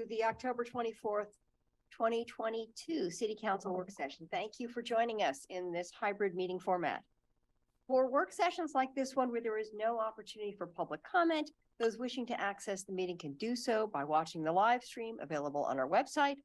the October 24th, 2022 City Council work session. Thank you for joining us in this hybrid meeting format. For work sessions like this one where there is no opportunity for public comment, those wishing to access the meeting can do so by watching the live stream available on our website,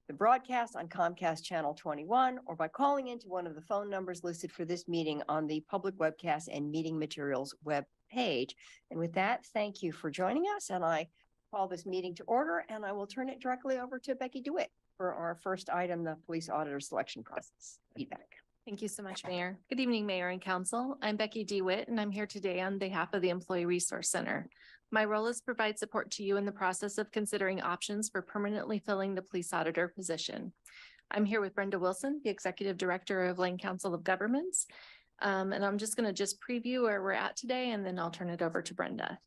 the broadcast on Comcast Channel 21, or by calling into one of the phone numbers listed for this meeting on the public webcast and meeting materials web page. And with that, thank you for joining us, and I call this meeting to order, and I will turn it directly over to Becky DeWitt for our first item, the police auditor selection process feedback. Thank you so much, Mayor. Good evening, Mayor and Council. I'm Becky DeWitt, and I'm here today on behalf of the Employee Resource Center. My role is to provide support to you in the process of considering options for permanently filling the police auditor position. I'm here with Brenda Wilson, the Executive Director of Lane Council of Governments. And I'm just going to preview where we're at today, and then I'll turn it over to Brenda.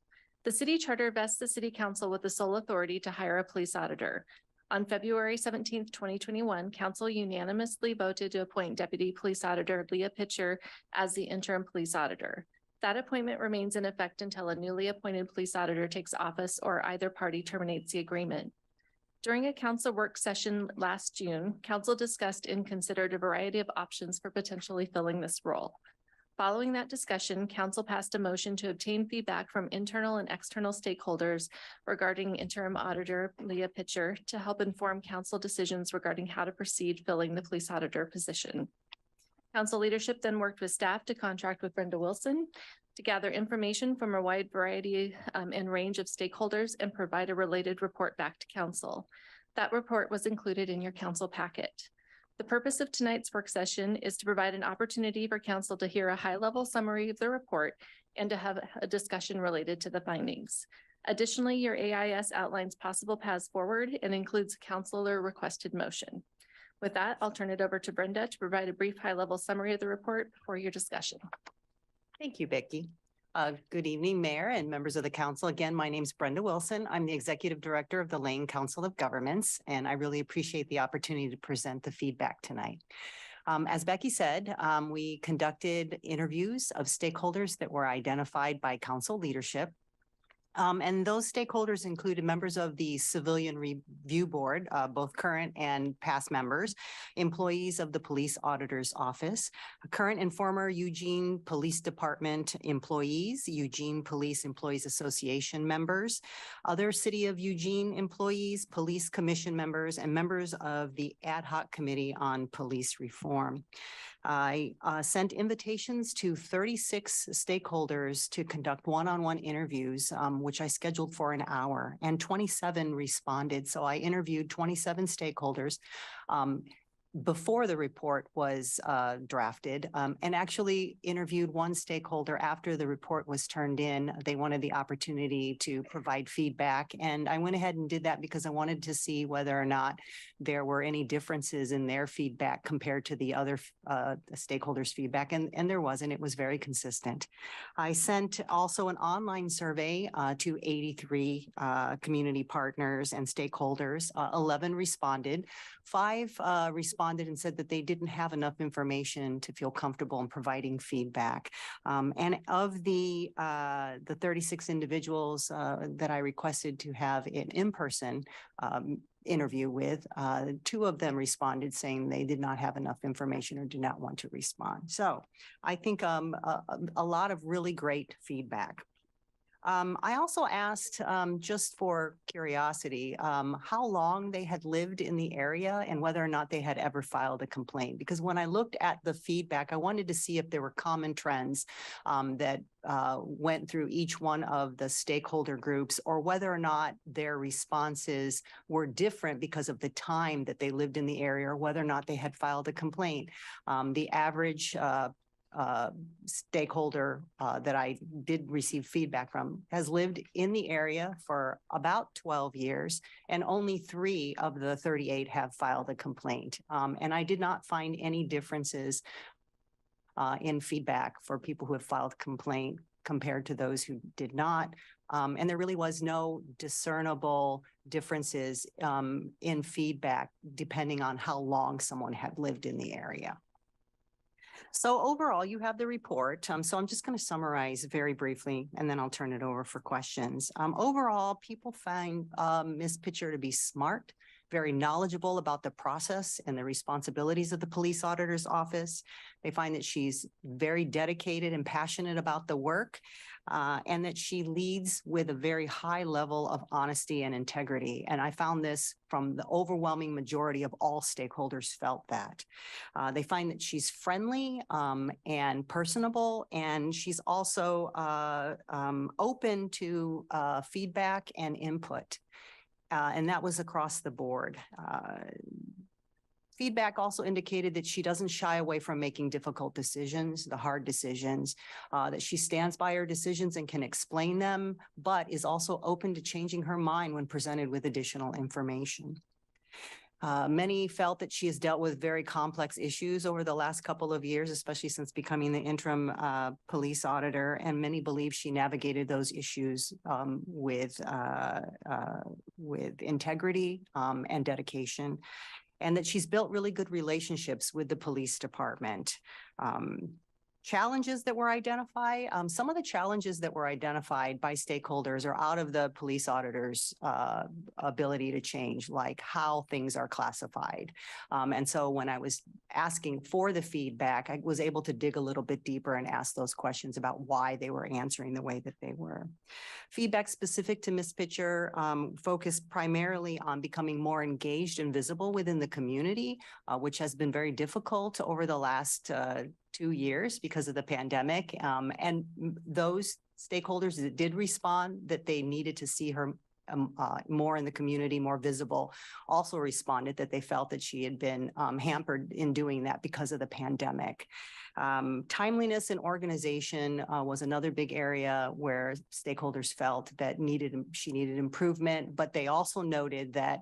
The city charter vests the City Council with the sole authority to hire a police auditor. On February 17th, 2021, Council unanimously voted to appoint Deputy Police Auditor Leah Pitcher as the interim police auditor. That appointment remains in effect until a newly appointed police auditor takes office or either party terminates the agreement. During a council work session last June, Council discussed and considered a variety of options for potentially filling this role. Following that discussion, Council passed a motion to obtain feedback from internal and external stakeholders regarding interim auditor Leah Pitcher to help inform Council decisions regarding how to proceed filling the police auditor position. Council leadership then worked with staff to contract with Brenda Wilson to gather information from a wide variety and range of stakeholders and provide a related report back to Council. That report was included in your Council packet. The purpose of tonight's work session is to provide an opportunity for Council to hear a high-level summary of the report and to have a discussion related to the findings. Additionally, your AIS outlines possible paths forward and includes a councilor requested motion. With that, I'll turn it over to Brenda to provide a brief high-level summary of the report before your discussion. Thank you, Becky. Good evening, Mayor and members of the Council. Again, my name is Brenda Wilson. I'm the Executive Director of the Lane Council of Governments, and I really appreciate the opportunity to present the feedback tonight. As Becky said, we conducted interviews of stakeholders that were identified by Council leadership. And those stakeholders included members of the Civilian Review Board, both current and past members, employees of the Police Auditor's Office, current and former Eugene Police Department employees, Eugene Police Employees Association members, other City of Eugene employees, Police Commission members, and members of the Ad Hoc Committee on Police Reform. I sent invitations to 36 stakeholders to conduct one-on-one interviews, which I scheduled for an hour, and 27 responded. So I interviewed 27 stakeholders before the report was drafted, and actually interviewed one stakeholder after the report was turned in. They wanted the opportunity to provide feedback, and I went ahead and did that because I wanted to see whether or not there were any differences in their feedback compared to the other stakeholders' feedback, and there wasn't. It was very consistent. I sent also an online survey to 83 community partners and stakeholders. 11 responded. 5 responded and said that they didn't have enough information to feel comfortable in providing feedback. And of the 36 individuals that I requested to have an in-person interview with, 2 of them responded saying they did not have enough information or do not want to respond. So I think a lot of really great feedback. I also asked, just for curiosity, how long they had lived in the area and whether or not they had ever filed a complaint. Because when I looked at the feedback, I wanted to see if there were common trends that went through each one of the stakeholder groups, or whether or not their responses were different because of the time that they lived in the area, or whether or not they had filed a complaint. The average stakeholder that I did receive feedback from has lived in the area for about 12 years, and only 3 of the 38 have filed a complaint. And I did not find any differences in feedback for people who have filed a complaint compared to those who did not. And there really was no discernible differences in feedback depending on how long someone had lived in the area. So overall, you have the report. So I'm just going to summarize very briefly, and then I'll turn it over for questions. Overall, people find Ms. Pitcher to be smart, very knowledgeable about the process and the responsibilities of the police auditor's office. They find that she's very dedicated and passionate about the work, and that she leads with a very high level of honesty and integrity. And I found this from the overwhelming majority of all stakeholders felt that. They find that she's friendly and personable, and she's also open to feedback and input. And that was across the board. Feedback also indicated that she doesn't shy away from making difficult decisions, the hard decisions, that she stands by her decisions and can explain them, but is also open to changing her mind when presented with additional information. Many felt that she has dealt with very complex issues over the last couple of years, especially since becoming the interim police auditor, and many believe she navigated those issues with integrity and dedication, and that she's built really good relationships with the police department. Challenges that were identified, some of the challenges that were identified by stakeholders are out of the police auditor's ability to change, like how things are classified. And so when I was asking for the feedback, I was able to dig a little bit deeper and ask those questions about why they were answering the way that they were. Feedback specific to Ms. Pitcher focused primarily on becoming more engaged and visible within the community, which has been very difficult over the last 2 years because of the pandemic. And those stakeholders that did respond that they needed to see her more in the community, more visible, also responded that they felt that she had been hampered in doing that because of the pandemic. Timeliness and organization was another big area where stakeholders felt that she needed improvement, but they also noted that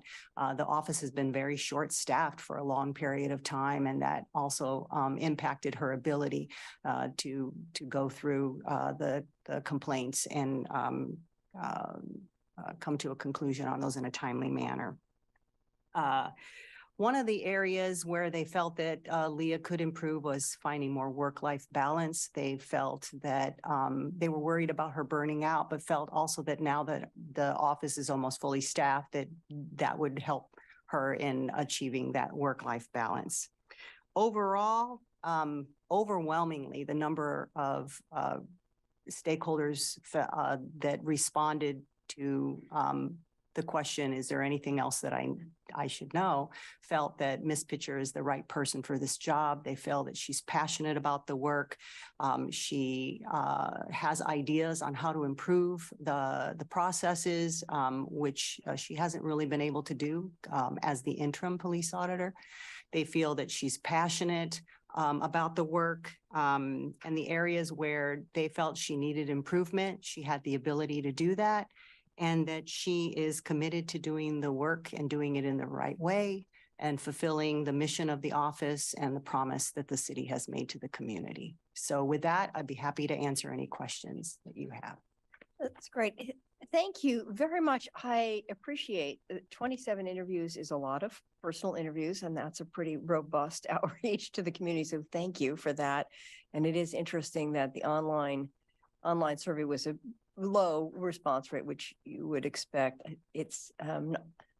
the office has been very short-staffed for a long period of time, and that also impacted her ability to go through the complaints and come to a conclusion on those in a timely manner. One of the areas where they felt that Leah could improve was finding more work-life balance. They felt that they were worried about her burning out, but felt also that now that the office is almost fully staffed, that would help her in achieving that work-life balance. Overall, overwhelmingly, the number of stakeholders that responded to the question, is there anything else that I should know, felt that Ms. Pitcher is the right person for this job. They feel that she's passionate about the work. She has ideas on how to improve the processes, which she hasn't really been able to do as the interim police auditor. They feel that she's passionate about the work and the areas where they felt she needed improvement. She had the ability to do that, and that she is committed to doing the work and doing it in the right way and fulfilling the mission of the office and the promise that the city has made to the community. So with that, I'd be happy to answer any questions that you have. That's great. Thank you very much. I appreciate 27 interviews is a lot of personal interviews, and that's a pretty robust outreach to the community. So thank you for that. And it is interesting that the online survey was a low response rate, which you would expect. It's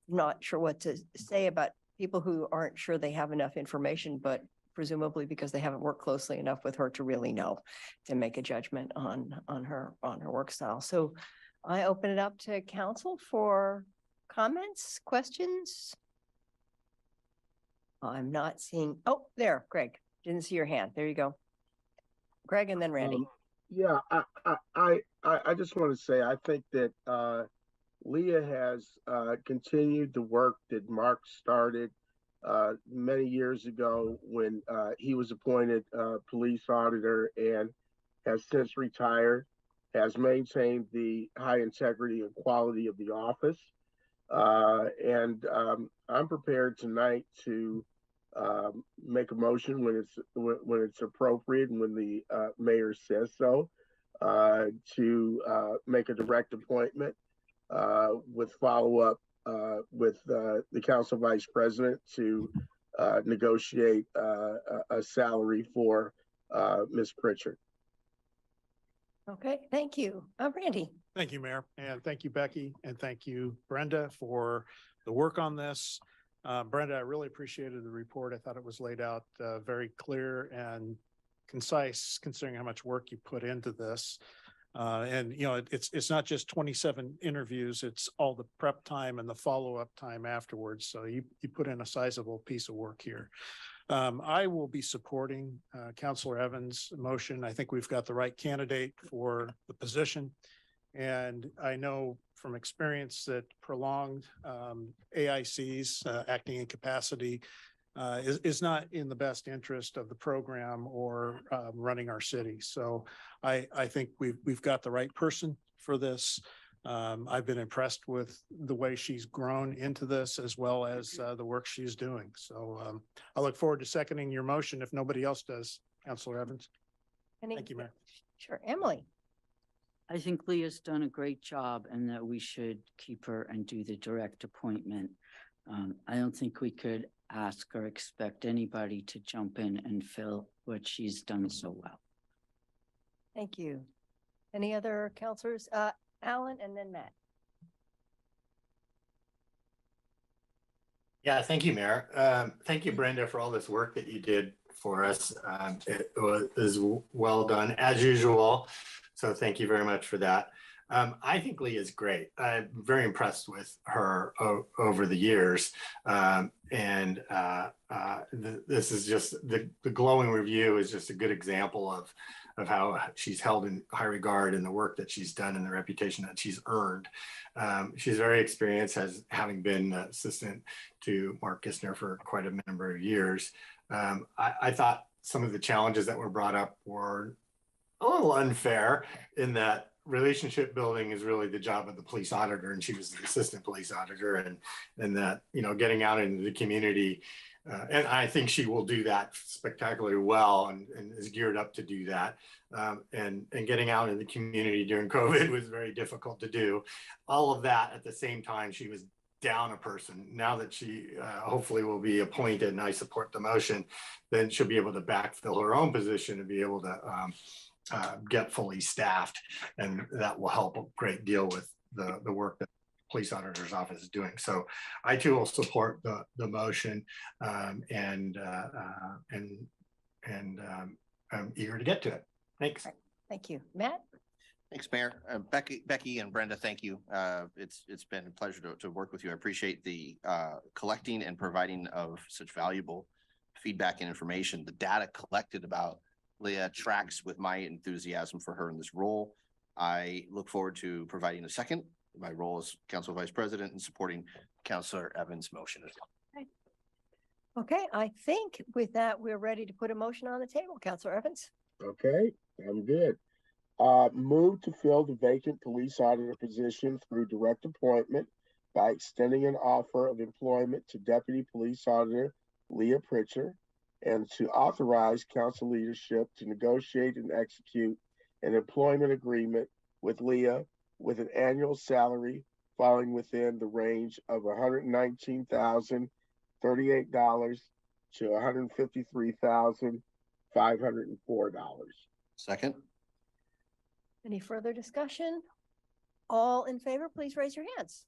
not sure what to say about people who aren't sure they have enough information, but presumably because they haven't worked closely enough with her to really know, to make a judgment on her work style. So I open it up to council for comments, questions. I'm not seeing, oh, there, Greg, didn't see your hand. There you go. Greg and then Randy. Yeah, I just want to say, I think that Leah has continued the work that Mark started many years ago when he was appointed police auditor, and has since retired, has maintained the high integrity and quality of the office. And I'm prepared tonight to make a motion when it's appropriate and when the mayor says so, to make a direct appointment with follow-up with the council vice president to negotiate a salary for Ms. Pritchard. Okay, thank you. Randy. Thank you, Mayor, and thank you, Becky, and thank you, Brenda, for the work on this. Brenda, I really appreciated the report. I thought it was laid out very clear and concise, considering how much work you put into this. And you know, it's not just 27 interviews, it's all the prep time and the follow-up time afterwards. So you put in a sizable piece of work here. I will be supporting Councilor Evans' motion. I think we've got the right candidate for the position. And I know from experience that prolonged AICs, acting incapacity, is not in the best interest of the program or running our city. So I think we've got the right person for this. I've been impressed with the way she's grown into this as well as the work she's doing. So I look forward to seconding your motion if nobody else does, Councilor Evans. Thank you, Mayor. Sure. Emily. I think Leah's done a great job and that we should keep her and do the direct appointment. I don't think we could ask or expect anybody to jump in and fill what she's done so well. Thank you. Any other counselors? Alan and then Matt. Yeah, thank you, Mayor. Thank you, Brenda, for all this work that you did for us. It was well done as usual. So thank you very much for that. I think Leah is great. I'm very impressed with her over the years. This is just the glowing review is just a good example of how she's held in high regard in the work that she's done and the reputation that she's earned. She's very experienced, having been assistant to Mark Kistner for quite a number of years. I thought some of the challenges that were brought up were a little unfair in that relationship building is really the job of the police auditor, and she was the assistant police auditor, and that, you know, getting out into the community, and I think she will do that spectacularly well and is geared up to do that. And getting out in the community during COVID was very difficult to do. All of that at the same time, she was down a person. Now that she hopefully will be appointed, and I support the motion, then she'll be able to backfill her own position and be able to get fully staffed, and that will help a great deal with the work that the police auditor's office is doing. So I too will support the motion, and I'm eager to get to it. Thanks. Thank you. Matt? Thanks, Mayor. Becky and Brenda, thank you. It's been a pleasure to work with you. I appreciate the collecting and providing of such valuable feedback and information. The data collected about Leah tracks with my enthusiasm for her in this role. I look forward to providing a second, my role as Council Vice President, and supporting Councilor Evans' motion as well. Okay, I think with that, we're ready to put a motion on the table. Councilor Evans? Okay, I'm good. Move to fill the vacant police auditor position through direct appointment by extending an offer of employment to Deputy Police Auditor Leah Pritchard, and to authorize council leadership to negotiate and execute an employment agreement with Leah with an annual salary falling within the range of $119,038 to $153,504. Second. Any further discussion? All in favor, please raise your hands.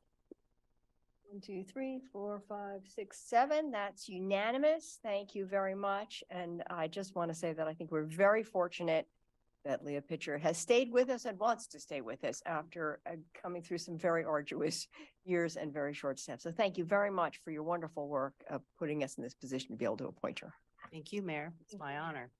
1, 2, 3, 4, 5, 6, 7. That's unanimous. Thank you very much. And I just want to say that I think we're very fortunate that Leah Pritchard has stayed with us and wants to stay with us after coming through some very arduous years and very short steps. So thank you very much for your wonderful work of putting us in this position to be able to appoint her. Thank you, Mayor. It's my honor.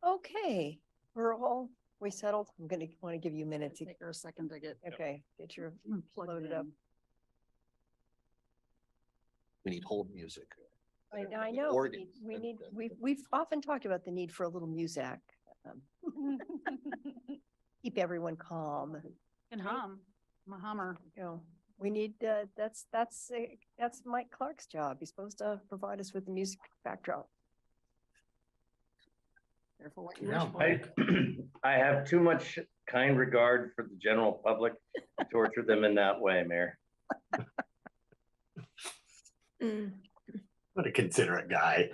Okay, we're all We settled? I'm gonna want to give you a minute to, Take her a second to get okay, get your plugged loaded up. in. We need hold music. I know, Organ. we've often talked about the need for a little music. Keep everyone calm, Can hum. I'm a hummer. you know, we need, that's Mike Clark's job. He's supposed to provide us with the music backdrop. Careful what you wish for. I have too much kind regard for the general public to torture them in that way, Mayor. What a considerate guy.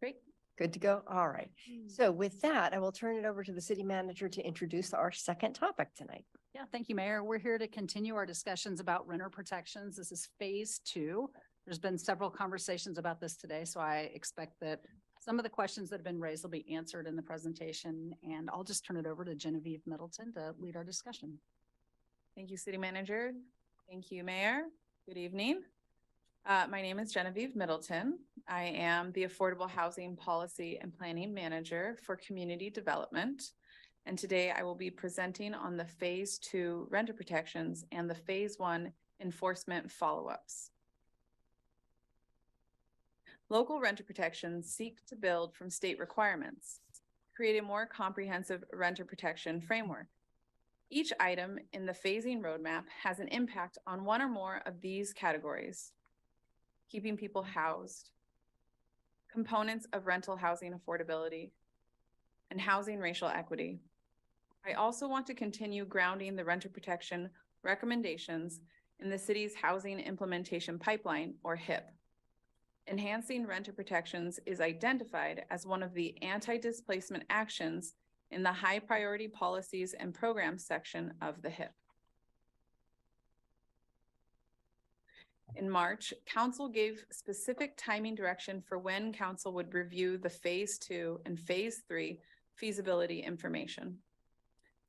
Great, good to go. All right. So with that, I will turn it over to the city manager to introduce our second topic tonight. Yeah, thank you, Mayor. We're here to continue our discussions about renter protections. This is phase 2. There's been several conversations about this today, so I expect that some of the questions that have been raised will be answered in the presentation, and I'll just turn it over to Genevieve Middleton to lead our discussion. Thank you, City Manager. Thank you, Mayor. Good evening. My name is Genevieve Middleton. I am the Affordable Housing Policy and Planning Manager for Community Development. And today I will be presenting on the phase 2 renter protections and the phase 1 enforcement follow-ups. Local renter protections seek to build from state requirements, create a more comprehensive renter protection framework. Each item in the phasing roadmap has an impact on one or more of these categories: keeping people housed, components of rental housing affordability, and housing racial equity. I also want to continue grounding the renter protection recommendations in the city's housing implementation pipeline, or HIP. Enhancing renter protections is identified as one of the anti-displacement actions in the high priority policies and programs section of the HIP. In March, Council gave specific timing direction for when Council would review the phase 2 and phase 3 feasibility information.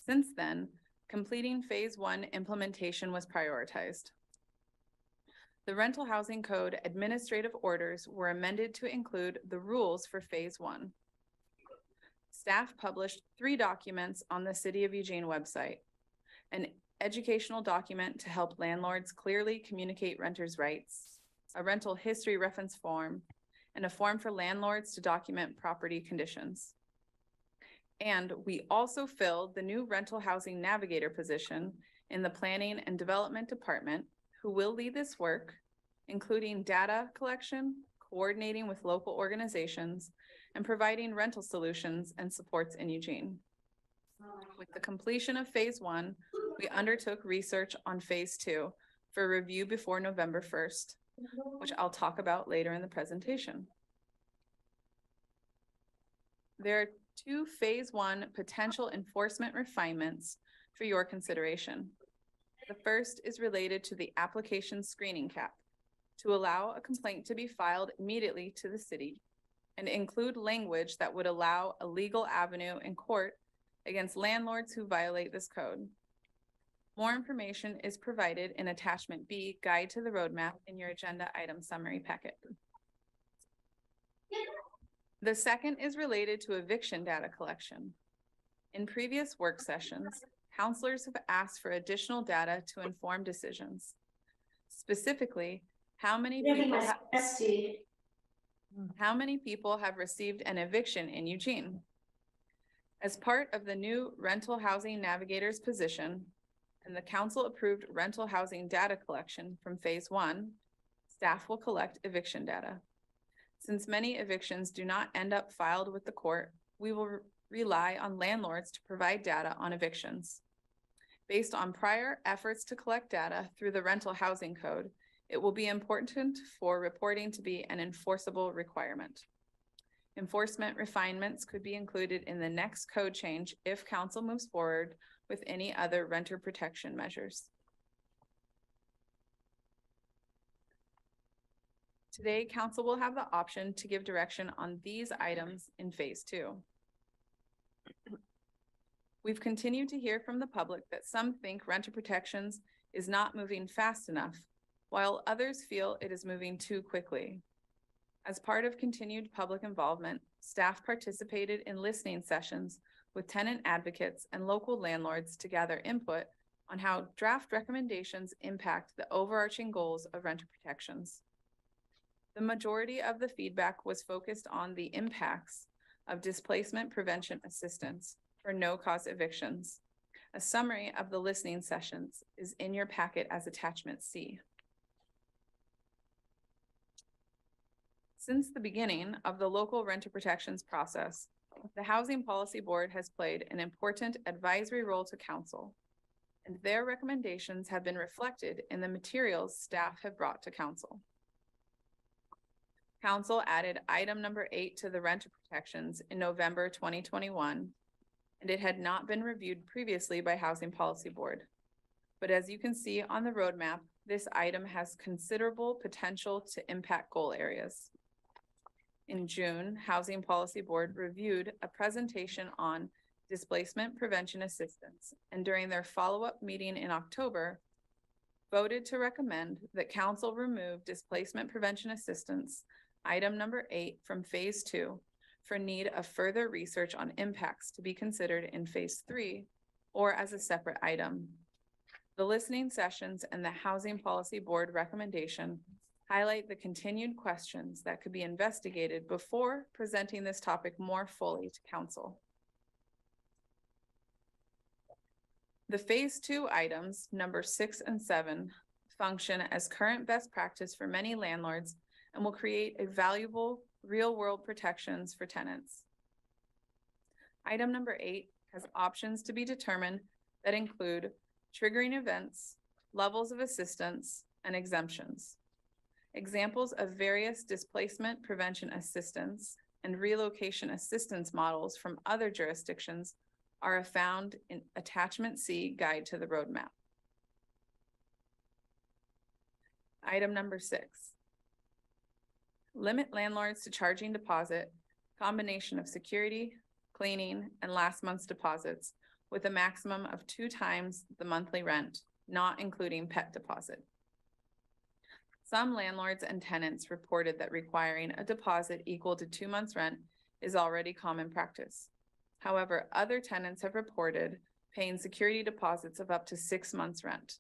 Since then, completing phase 1 implementation was prioritized. The Rental Housing Code administrative orders were amended to include the rules for phase 1. Staff published 3 documents on the City of Eugene website: an educational document to help landlords clearly communicate renters' rights, a rental history reference form, and a form for landlords to document property conditions. And we also filled the new rental housing navigator position in the Planning and Development Department, who will lead this work, including data collection, coordinating with local organizations, and providing rental solutions and supports in Eugene. With the completion of phase 1, we undertook research on phase 2 for review before November 1st, which I'll talk about later in the presentation. There are 2 phase 1 potential enforcement refinements for your consideration. The first is related to the application screening cap, to allow a complaint to be filed immediately to the city and include language that would allow a legal avenue in court against landlords who violate this code. More information is provided in Attachment B, Guide to the Roadmap, in your agenda item summary packet. The second is related to eviction data collection. In previous work sessions, counselors have asked for additional data to inform decisions. Specifically, how many people have received an eviction in Eugene? As part of the new rental housing navigator's position and the council approved rental housing data collection from phase 1, staff will collect eviction data. Since many evictions do not end up filed with the court, we will rely on landlords to provide data on evictions. Based on prior efforts to collect data through the Rental Housing Code, it will be important for reporting to be an enforceable requirement. Enforcement refinements could be included in the next code change if council moves forward with any other renter protection measures. Today, council will have the option to give direction on these items in phase 2. We've continued to hear from the public that some think renter protections is not moving fast enough, while others feel it is moving too quickly. As part of continued public involvement, staff participated in listening sessions with tenant advocates and local landlords to gather input on how draft recommendations impact the overarching goals of renter protections. The majority of the feedback was focused on the impacts of displacement prevention assistance for no-cause evictions. A summary of the listening sessions is in your packet as attachment C. Since the beginning of the local renter protections process, the Housing Policy Board has played an important advisory role to council, and their recommendations have been reflected in the materials staff have brought to council. Council added item number 8 to the renter protections in November 2021, and it had not been reviewed previously by Housing Policy Board. But as you can see on the roadmap, this item has considerable potential to impact goal areas. In June, Housing Policy Board reviewed a presentation on displacement prevention assistance, and during their follow-up meeting in October, voted to recommend that council remove displacement prevention assistance, item number 8 from phase 2 for need of further research on impacts to be considered in phase 3 or as a separate item. The listening sessions and the Housing Policy Board recommendation highlight the continued questions that could be investigated before presenting this topic more fully to council. The phase 2 items, number 6 and 7, function as current best practice for many landlords and will create a valuable real-world protections for tenants. Item number 8 has options to be determined that include triggering events, levels of assistance, and exemptions. Examples of various displacement prevention assistance and relocation assistance models from other jurisdictions are found in attachment C, guide to the roadmap. Item number 6. Limit landlords to charging deposit, combination of security, cleaning, and last month's deposits with a maximum of 2 times the monthly rent, not including pet deposit. Some landlords and tenants reported that requiring a deposit equal to 2 months' rent is already common practice. However, other tenants have reported paying security deposits of up to 6 months' rent.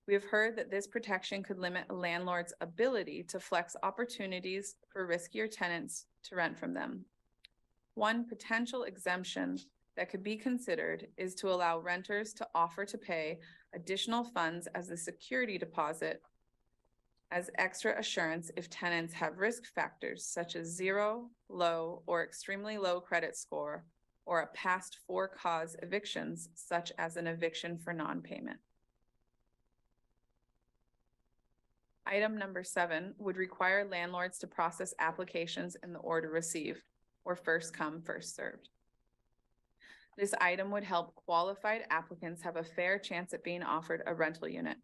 We have heard that this protection could limit a landlord's ability to flex opportunities for riskier tenants to rent from them. One potential exemption that could be considered is to allow renters to offer to pay additional funds as a security deposit as extra assurance if tenants have risk factors such as 0, low, or extremely low credit score, or a past 4-cause evictions, such as an eviction for non-payment. Item number 7 would require landlords to process applications in the order received, or first come, first served. This item would help qualified applicants have a fair chance at being offered a rental unit.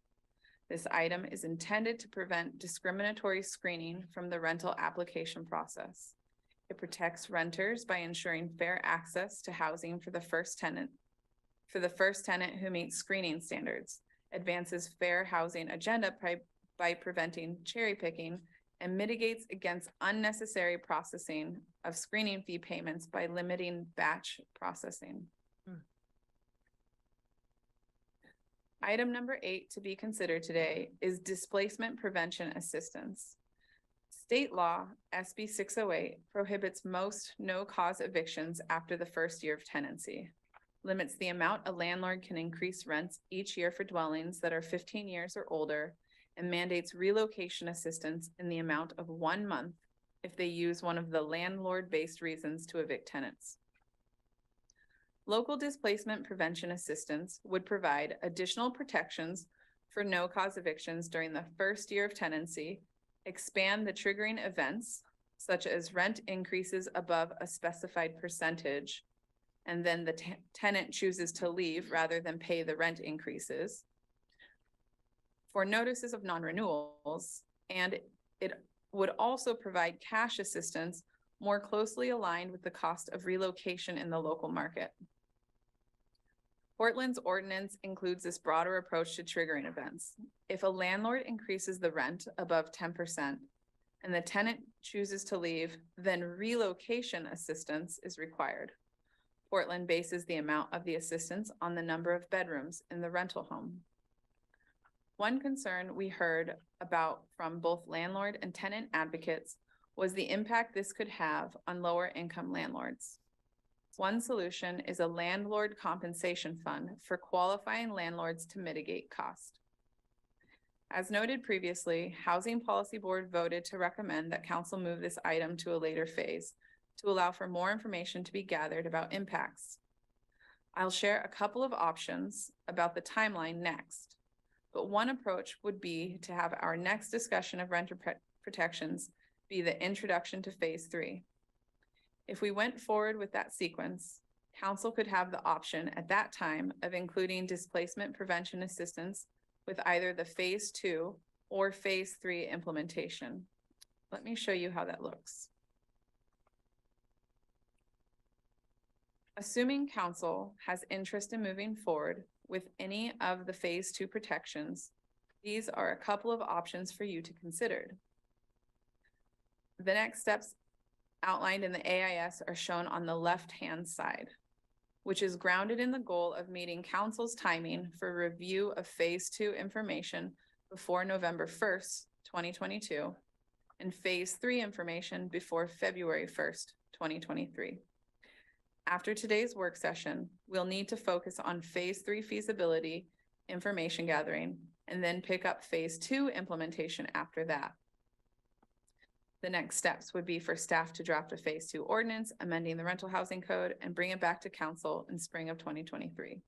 This item is intended to prevent discriminatory screening from the rental application process. It protects renters by ensuring fair access to housing for the first tenant who meets screening standards, advances fair housing agenda by preventing cherry picking, and mitigates against unnecessary processing of screening fee payments by limiting batch processing. Item number 8 to be considered today is displacement prevention assistance. State law, SB 608, prohibits most no-cause evictions after the first year of tenancy, limits the amount a landlord can increase rents each year for dwellings that are 15 years or older, and mandates relocation assistance in the amount of 1 month if they use one of the landlord-based reasons to evict tenants. Local displacement prevention assistance would provide additional protections for no-cause evictions during the first year of tenancy, expand the triggering events, such as rent increases above a specified percentage, and then the tenant chooses to leave rather than pay the rent increases, for notices of non-renewals, and it would also provide cash assistance more closely aligned with the cost of relocation in the local market. Portland's ordinance includes this broader approach to triggering events. If a landlord increases the rent above 10% and the tenant chooses to leave, then relocation assistance is required. Portland bases the amount of the assistance on the number of bedrooms in the rental home. One concern we heard about from both landlord and tenant advocates was the impact this could have on lower income landlords. One solution is a landlord compensation fund for qualifying landlords to mitigate cost. As noted previously, Housing Policy Board voted to recommend that council move this item to a later phase to allow for more information to be gathered about impacts. I'll share a couple of options about the timeline next, but one approach would be to have our next discussion of renter protections be the introduction to phase 3. If we went forward with that sequence, council could have the option at that time of including displacement prevention assistance with either the phase 2 or phase 3 implementation. Let me show you how that looks. Assuming council has interest in moving forward with any of the phase 2 protections, these are a couple of options for you to consider. The next steps outlined in the AIS are shown on the left-hand side, which is grounded in the goal of meeting council's timing for review of phase 2 information before November 1st, 2022, and phase 3 information before February 1st, 2023. After today's work session, we'll need to focus on phase 3 feasibility, information gathering, and then pick up phase 2 implementation after that. The next steps would be for staff to draft a phase 2 ordinance, amending the rental housing code, and bring it back to council in spring of 2023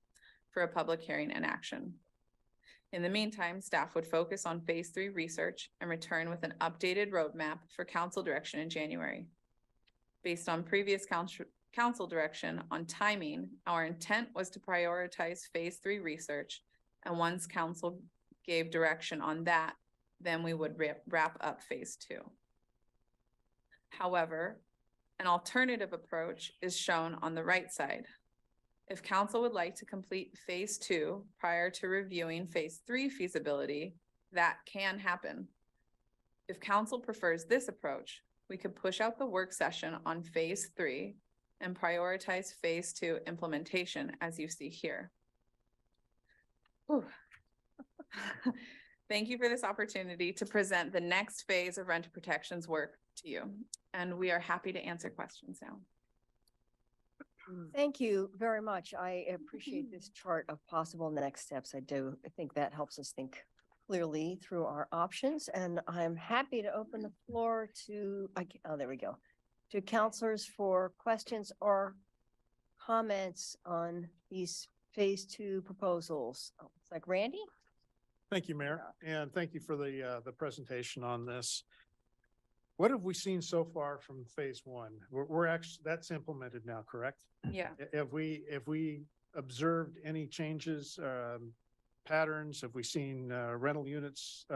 for a public hearing and action. In the meantime, staff would focus on phase 3 research and return with an updated roadmap for council direction in January. Based on previous council direction on timing, our intent was to prioritize phase 3 research, and once council gave direction on that, then we would wrap up phase 2. However, an alternative approach is shown on the right side. If council would like to complete phase 2 prior to reviewing phase 3 feasibility, that can happen. If council prefers this approach, we could push out the work session on phase 3 and prioritize phase 2 implementation, as you see here. Thank you for this opportunity to present the next phase of renter protections work to you, and we are happy to answer questions now. Thank you very much. I appreciate this chart of possible next steps. I think that helps us think clearly through our options, and I'm happy to open the floor to, there we go, to counselors for questions or comments on these phase 2 proposals. It's like Randy? Thank you, Mayor, and thank you for the presentation on this. What have we seen so far from phase 1? We're actually, that's implemented now, correct? Yeah. Have we observed any changes, patterns? Have we seen rental units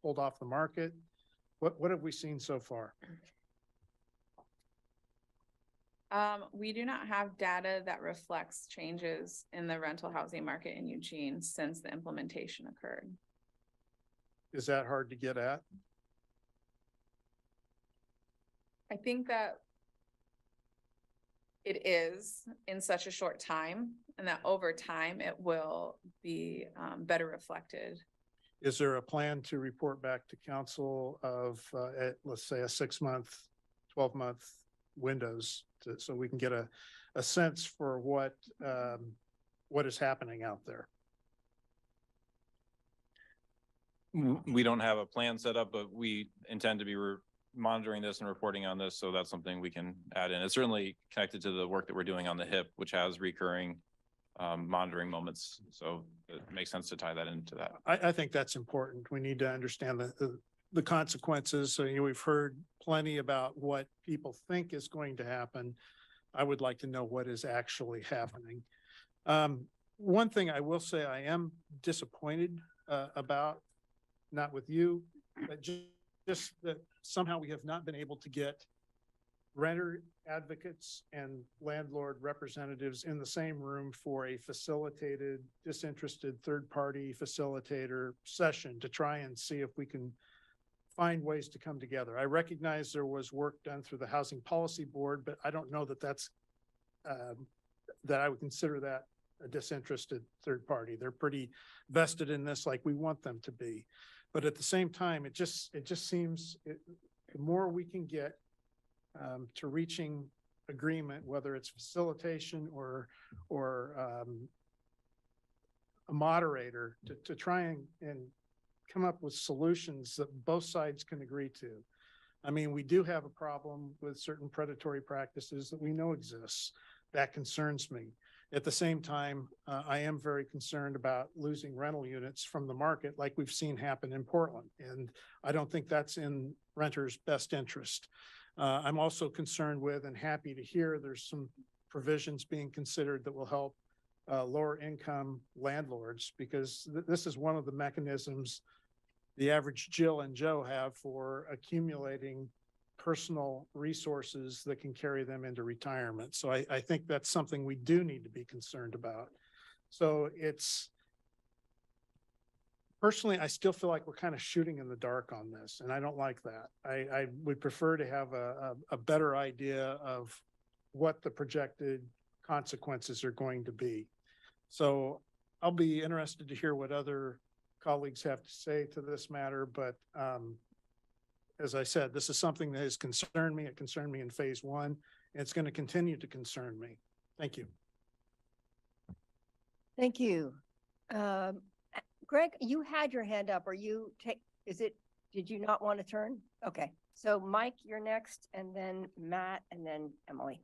pulled off the market? What have we seen so far? We do not have data that reflects changes in the rental housing market in Eugene since the implementation occurred. Is that hard to get at? I think that it is in such a short time, and that over time it will be better reflected. Is there a plan to report back to council of, let's say, a 6-month, 12-month windows so we can get a sense for what is happening out there? We don't have a plan set up, but we intend to be monitoring this and reporting on this. So that's something we can add in. It's certainly connected to the work that we're doing on the HIP, which has recurring monitoring moments. So it makes sense to tie that into that. I think that's important. We need to understand the consequences. So, we've heard plenty about what people think is going to happen. I would like to know what is actually happening. One thing I will say I am disappointed about, not with you, but just that somehow we have not been able to get renter advocates and landlord representatives in the same room for a facilitated, disinterested, third-party facilitator session to try and see if we can find ways to come together. I recognize there was work done through the Housing Policy Board, but I don't know that that's, that I would consider that a disinterested third party. They're pretty vested in this like we want them to be. But at the same time, it just seems the more we can get to reaching agreement, whether it's facilitation or a moderator to try and come up with solutions that both sides can agree to. I mean, we do have a problem with certain predatory practices that we know exists. That concerns me. At the same time, I am very concerned about losing rental units from the market like we've seen happen in Portland. And I don't think that's in renters' best interest. I'm also concerned with and happy to hear there's some provisions being considered that will help lower income landlords, because this is one of the mechanisms the average Jill and Joe have for accumulating personal resources that can carry them into retirement. So I think that's something we do need to be concerned about. So personally, I still feel like we're kind of shooting in the dark on this, and I don't like that. I would prefer to have a better idea of what the projected consequences are going to be. So I'll be interested to hear what other colleagues have to say to this matter, but as I said, this is something that has concerned me. It concerned me in phase one, and it's going to continue to concern me. Thank you. Thank you. Greg, you had your hand up. Did you not want to turn? Okay. So Mike, you're next, and then Matt, and then Emily.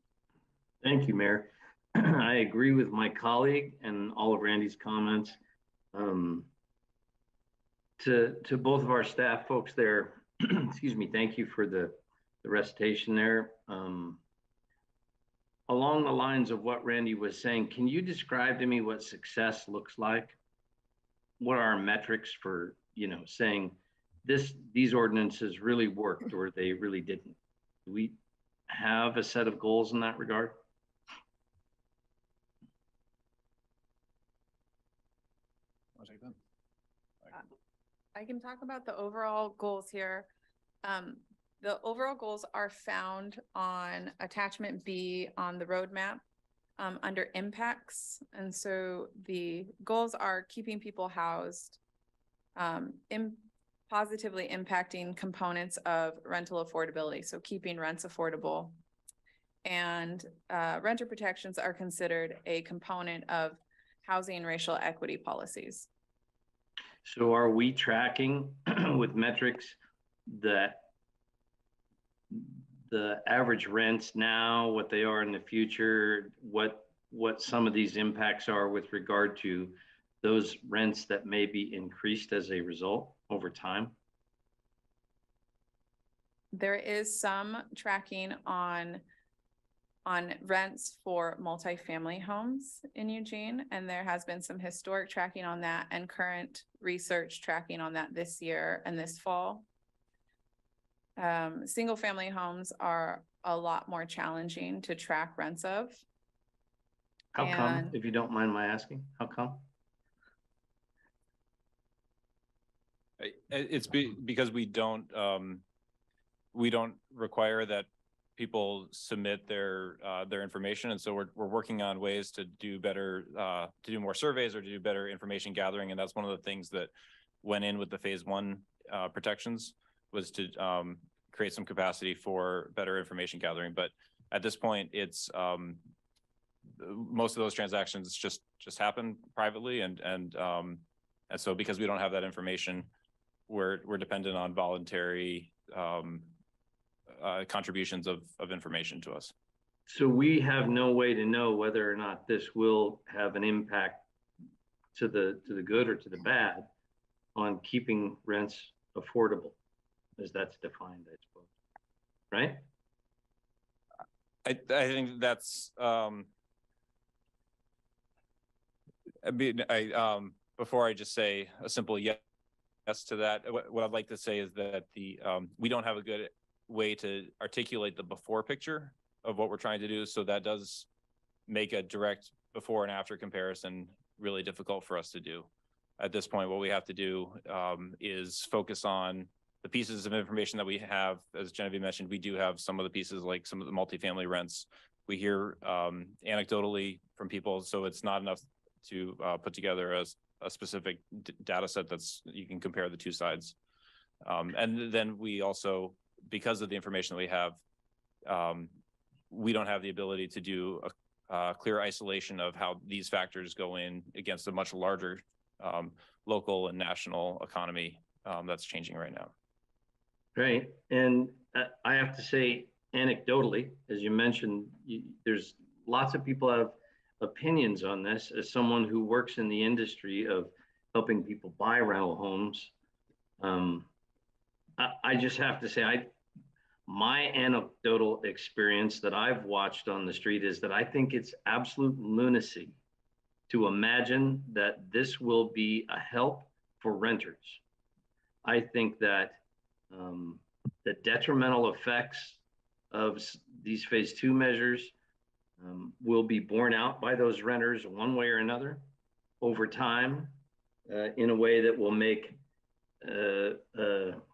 Thank you, Mayor. I agree with my colleague and all of Randy's comments. To both of our staff folks there, excuse me, thank you for the recitation there. Along the lines of what Randy was saying, can you describe to me what success looks like? What are our metrics for, saying these ordinances really worked or they really didn't? Do we have a set of goals in that regard? I can talk about the overall goals here. The overall goals are found on attachment B on the roadmap under impacts. And so the goals are keeping people housed, positively impacting components of rental affordability. So keeping rents affordable, and renter protections are considered a component of housing and racial equity policies. So are we tracking with metrics that the average rents now, what they are in the future, what some of these impacts are with regard to those rents that may be increased as a result over time? There is some tracking on rents for multifamily homes in Eugene, and there has been some historic tracking on that and current research tracking on that this year and this fall. Single family homes are a lot more challenging to track rents of. How come, if you don't mind my asking, how come? It's because we don't require that people submit their information. And so we're working on ways to do better, to do more surveys or to do better information gathering. And that's one of the things that went in with the phase one protections, was to create some capacity for better information gathering. But at this point, it's most of those transactions just happen privately. And so because we don't have that information, we're dependent on voluntary contributions of information to us. So we have no way to know whether or not this will have an impact to the good or to the bad on keeping rents affordable, as that's defined, I suppose. Right? I think that's before I just say a simple yes to that, what I'd like to say is that we don't have a good way to articulate the before picture of what we're trying to do. So that does make a direct before and after comparison really difficult for us to do. At this point, what we have to do is focus on the pieces of information that we have. As Genevieve mentioned, we do have some of the pieces, like some of the multifamily rents. We hear anecdotally from people, so it's not enough to put together a specific data set that's, you can compare the two sides. And then we also, because of the information that we have, we don't have the ability to do a clear isolation of how these factors go in against a much larger local and national economy that's changing right now. Right. And I have to say, anecdotally, as you mentioned, there's lots of people have opinions on this. As someone who works in the industry of helping people buy rental homes, I just have to say, my anecdotal experience that I've watched on the street is that I think it's absolute lunacy to imagine that this will be a help for renters. I think that the detrimental effects of these phase 2 measures will be borne out by those renters one way or another over time in a way that will make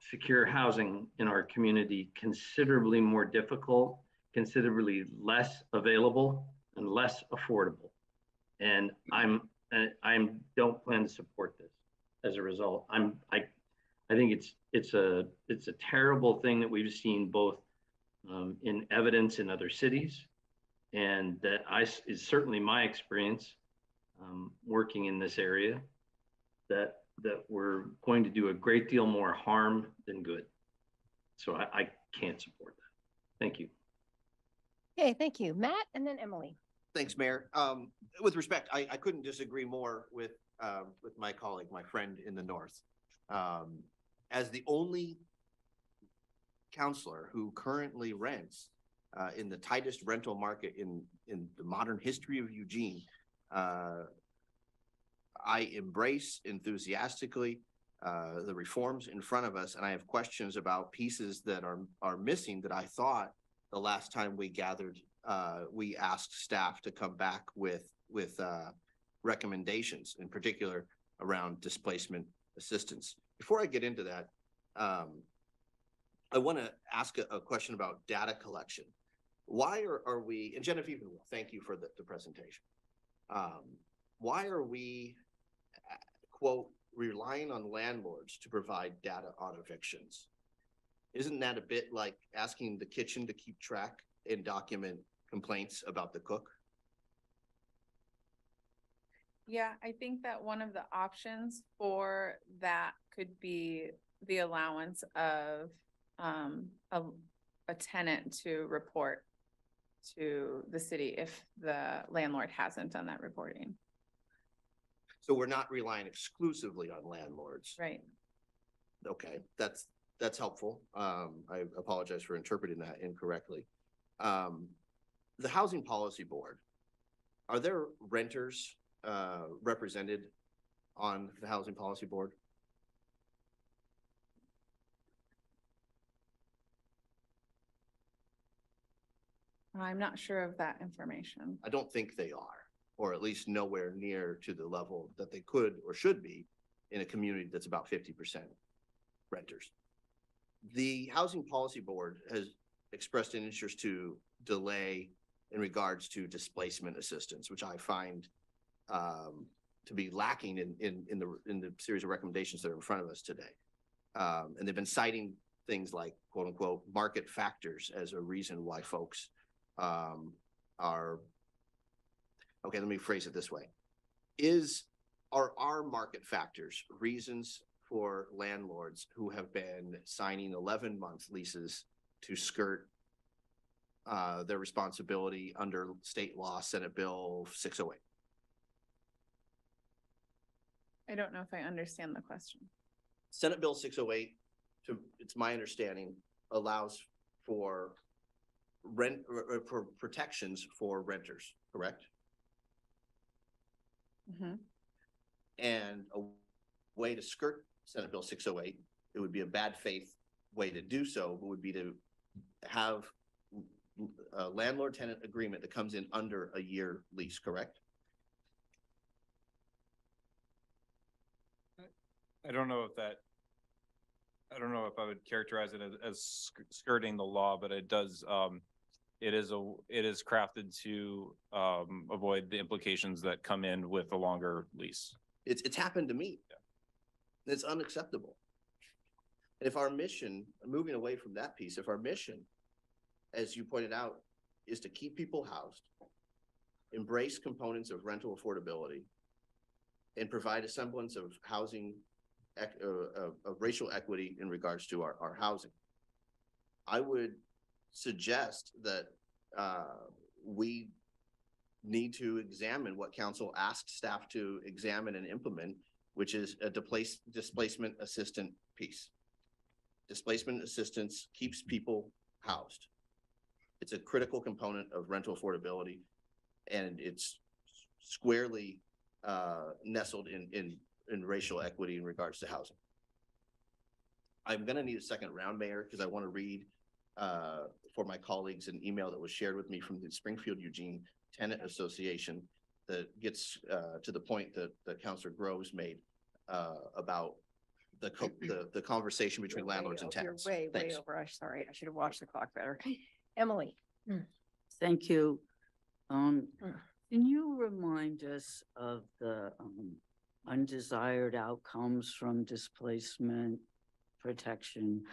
secure housing in our community considerably more difficult, considerably less available, and less affordable. And I don't plan to support this as a result. I think it's a terrible thing that we've seen both in evidence in other cities, and that is certainly my experience working in this area, that we're going to do a great deal more harm than good. So I can't support that. Thank you. Okay, thank you. Matt, and then Emily. Thanks, Mayor. With respect, I couldn't disagree more with my colleague, my friend in the north. As the only counselor who currently rents in the tightest rental market in the modern history of Eugene, I embrace enthusiastically the reforms in front of us, and I have questions about pieces that are missing that I thought the last time we gathered, we asked staff to come back with recommendations, in particular around displacement assistance. Before I get into that, I want to ask a question about data collection. Why are we, and Genevieve, thank you for the presentation. Why are we, quote, relying on landlords to provide data on evictions? Isn't that a bit like asking the kitchen to keep track and document complaints about the cook? Yeah, I think that one of the options for that could be the allowance of a tenant to report to the city if the landlord hasn't done that reporting. So we're not relying exclusively on landlords. Right. Okay, that's helpful. I apologize for interpreting that incorrectly. The Housing Policy Board, are there renters represented on the Housing Policy Board? I'm not sure of that information. I don't think they are, or at least nowhere near to the level that they could or should be in a community that's about 50% renters. The Housing Policy Board has expressed an interest to delay in regards to displacement assistance, which I find to be lacking in the series of recommendations that are in front of us today. And they've been citing things like, quote unquote, market factors as a reason why folks are, okay, let me phrase it this way. Are our market factors reasons for landlords who have been signing 11-month leases to skirt their responsibility under state law, Senate Bill 608? I don't know if I understand the question. Senate Bill 608, it's my understanding, allows for for protections for renters, correct? Mm-hmm. And a way to skirt Senate Bill 608, it would be a bad faith way to do so, but would be to have a landlord-tenant agreement that comes in under a year lease, correct? I don't know if that, I don't know if I would characterize it as skirting the law, but it does, it is crafted to, avoid the implications that come in with a longer lease. It's happened to me. It's unacceptable. And if our mission, moving away from that piece, if our mission, as you pointed out, is to keep people housed, embrace components of rental affordability, and provide a semblance of housing, of racial equity in regards to our housing, I would suggest that we need to examine what council asked staff to examine and implement, which is a displacement assistant piece. Displacement assistance keeps people housed. It's a critical component of rental affordability, and it's squarely nestled in racial equity in regards to housing. I'm gonna need a second round, Mayor, because I want to read for my colleagues an email that was shared with me from the Springfield Eugene Tenant Association that gets to the point that Councilor Groves made about the conversation between landlords and tenants. You're way Thanks. over. I'm sorry. I should have watched the clock better. Emily. Thank you. Can you remind us of the undesired outcomes from displacement protection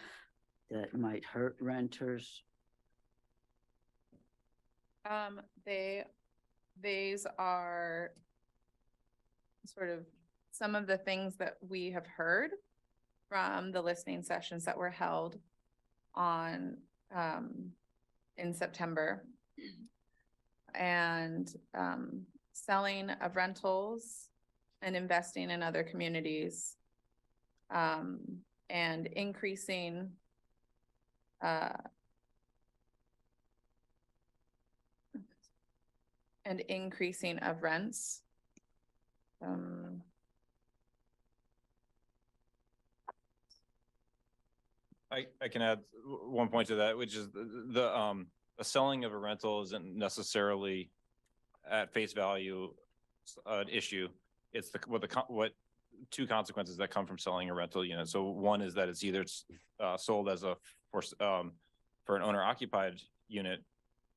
that might hurt renters? These are sort of some of the things that we have heard from the listening sessions that were held on, in September. And, selling of rentals and investing in other communities, and increasing, of rents. I can add one point to that, which is the selling of a rental isn't necessarily at face value an issue. It's what two consequences that come from selling a rental unit. So one is that it's either sold as for an owner occupied unit,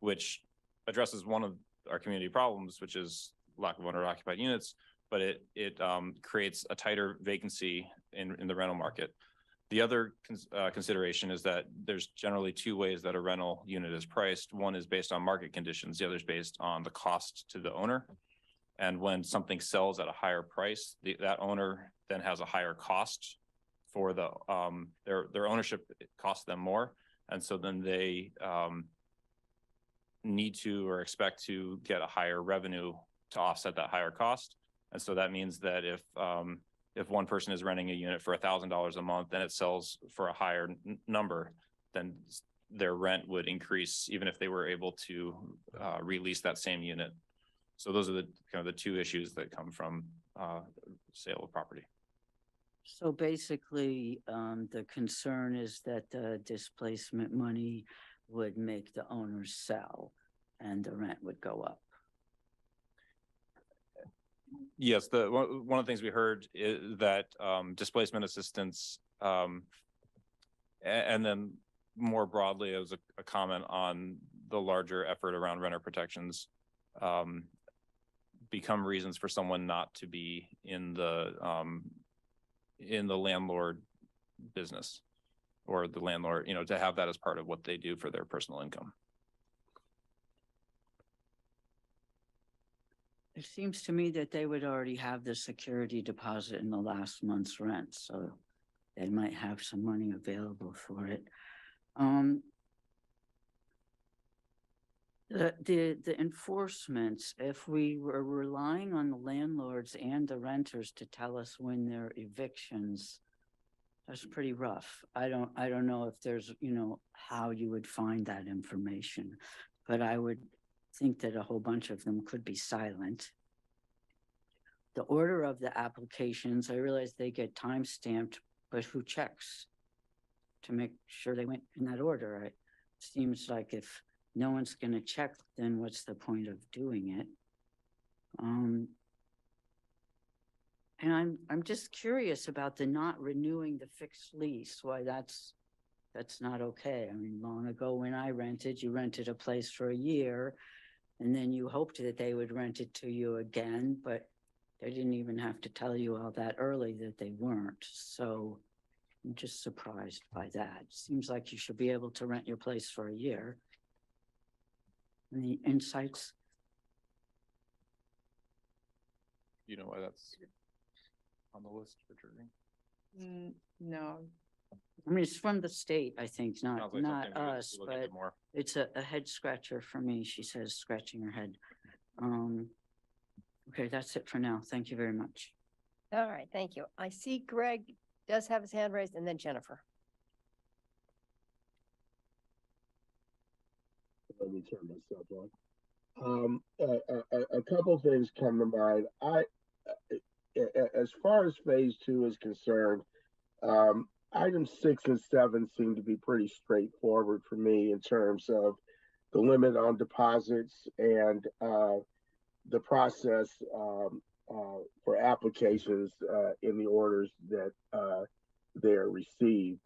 which addresses one of our community problems, which is lack of owner occupied units, but it creates a tighter vacancy in the rental market. The other consideration is that there's generally two ways that a rental unit is priced. One is based on market conditions. The other is based on the cost to the owner. And when something sells at a higher price, that owner then has a higher cost for their ownership. It costs them more. And so then they need to or expect to get a higher revenue to offset that higher cost. And so that means that if one person is renting a unit for $1,000 a month and it sells for a higher number, then their rent would increase even if they were able to release that same unit. So those are the kind of the two issues that come from sale of property. So basically, the concern is that the displacement money would make the owners sell and the rent would go up. Yes, one of the things we heard is that displacement assistance, and then more broadly as a comment on the larger effort around renter protections, become reasons for someone not to be in the landlord business, or the landlord, to have that as part of what they do for their personal income. It seems to me that they would already have the security deposit in the last month's rent, so they might have some money available for it. The enforcements, if we were relying on the landlords and the renters to tell us when their evictions, that's pretty rough. I don't know if there's, how you would find that information, but I would think that a whole bunch of them could be silent. The order of the applications, I realize they get time stamped, but who checks to make sure they went in that order? seems like if no one's gonna check, then what's the point of doing it? And I'm just curious about the not renewing the fixed lease, why that's not okay. I mean, long ago when I rented, you rented a place for a year and then you hoped that they would rent it to you again, but they didn't even have to tell you all that early that they weren't. So I'm just surprised by that. Seems like you should be able to rent your place for a year. Any insights? You know why that's on the list for triggering? No, I mean, it's from the state, I think, Sounds like not something we need to us, look into but more. it's a head scratcher for me, she says, scratching her head. Okay, that's it for now. Thank you very much. All right, thank you. I see Greg does have his hand raised, and then Jennifer. Let me turn myself on. A couple things come to mind. As far as phase two is concerned, items 6 and 7 seem to be pretty straightforward for me in terms of the limit on deposits and the process for applications in the orders that they are received.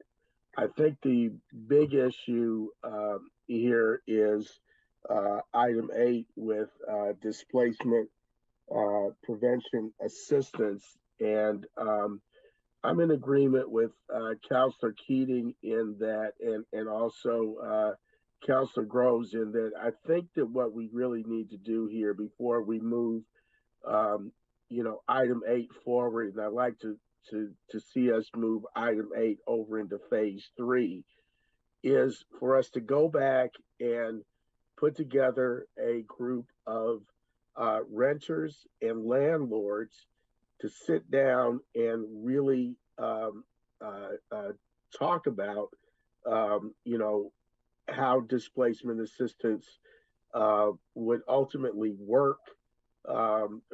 I think the big issue here is item 8 with displacement prevention assistance. And I'm in agreement with Councilor Keating in that, and also Councilor Groves in that. I think that what we really need to do here before we move, item 8 forward, and I'd like to see us move item 8 over into phase 3, is for us to go back and put together a group of renters and landlords to sit down and really talk about, how displacement assistance would ultimately work,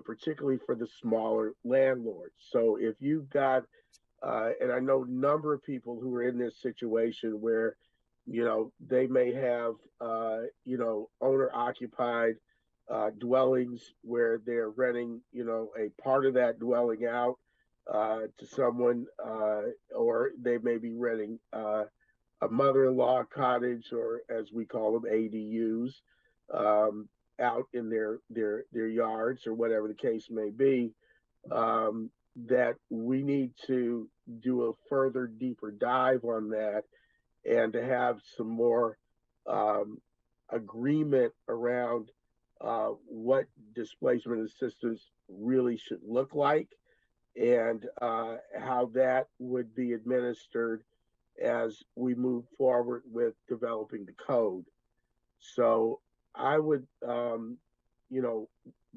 particularly for the smaller landlords. So if you've got, and I know a number of people who are in this situation where, they may have, owner occupied dwellings where they're renting, a part of that dwelling out to someone, or they may be renting a mother-in-law cottage, or as we call them, ADUs, out in their yards, or whatever the case may be. That we need to do a further deeper dive on that, and to have some more agreement around what displacement assistance really should look like, and how that would be administered as we move forward with developing the code. So I would,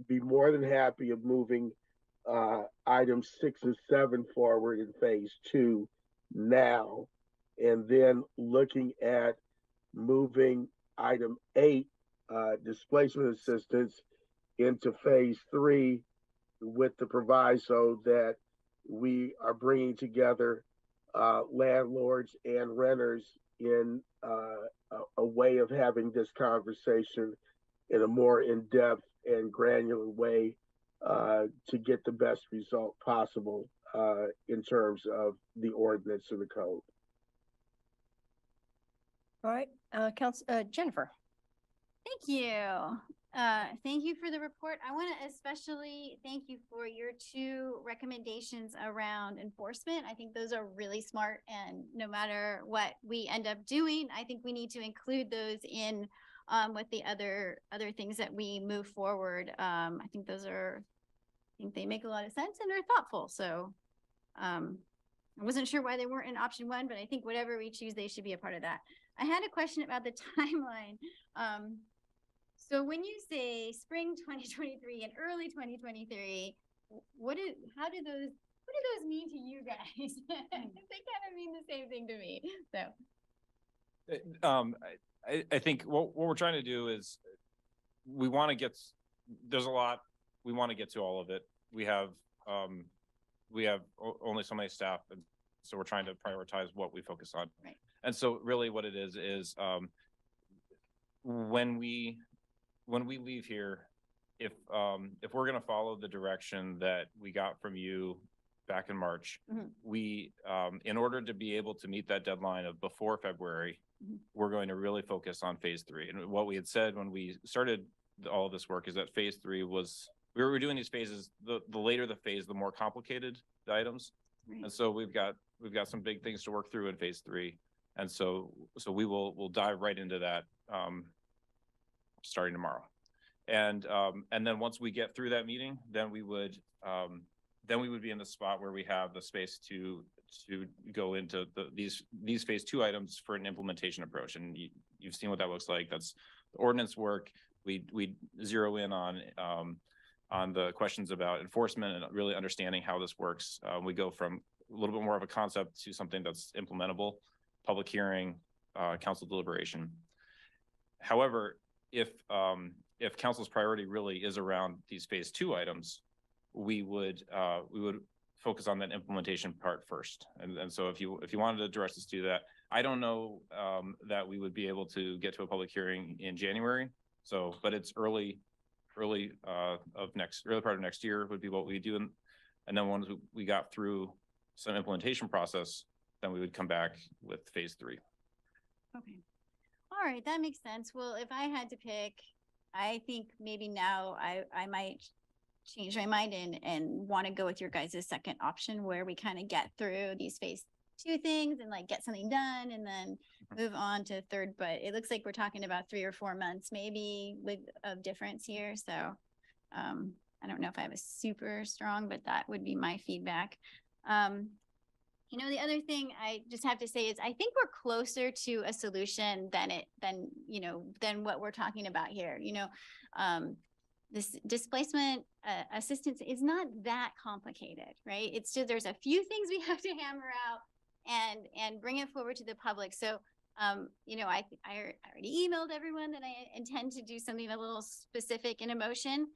be more than happy of moving items 6 and 7 forward in phase 2 now, and then looking at moving item 8, displacement assistance, into phase 3 with the proviso that we are bringing together landlords and renters in a way of having this conversation in a more in-depth and granular way to get the best result possible in terms of the ordinance and the code. All right, Jennifer. Thank you. Thank you for the report. I want to especially thank you for your 2 recommendations around enforcement. I think those are really smart, and no matter what we end up doing, I think we need to include those in with the other things that we move forward. I think they make a lot of sense and are thoughtful. So I wasn't sure why they weren't in option 1, but I think whatever we choose, they should be a part of that. I had a question about the timeline. So when you say spring 2023 and early 2023, what do those mean to you guys? They kind of mean the same thing to me. So I think what we're trying to do is we want to get, there's a lot, we want to get to all of it. We have only so many staff, and so we're trying to prioritize what we focus on. Right. And so really what it is when we leave here, if we're gonna follow the direction that we got from you back in March, Mhm. we, in order to be able to meet that deadline of before February, Mhm. we're going to really focus on phase three. And what we had said when we started all of this work is that phase three was, we were doing these phases, the later the phase, the more complicated the items. Right. And so we've got some big things to work through in phase three. And so we'll dive right into that, starting tomorrow. And then once we get through that meeting, then we would be in the spot where we have the space to go into these phase two items for an implementation approach. And you've seen what that looks like. That's the ordinance work. We zero in on the questions about enforcement and really understanding how this works. We go from a little bit more of a concept to something that's implementable, public hearing, council deliberation. However, if council's priority really is around these phase two items, we would focus on that implementation part first. And so if you wanted to direct us to do that, I don't know that we would be able to get to a public hearing in January. So, but it's early part of next year would be what we do. And then once we got through some implementation process, then we would come back with phase three. Okay. All right, that makes sense. Well, if I had to pick, I think maybe now I might change my mind and want to go with your guys' second option where we kind of get through these phase two things and like get something done and then move on to third. But it looks like we're talking about 3 or 4 months maybe with of difference here. So I don't know if I have a super strong, but that would be my feedback. You know, the other thing I just have to say is I think we're closer to a solution than what we're talking about here. You know, this displacement assistance is not that complicated, right? It's just there's a few things we have to hammer out and bring it forward to the public. So, you know, I already emailed everyone that I intend to do something a little specific in a motion.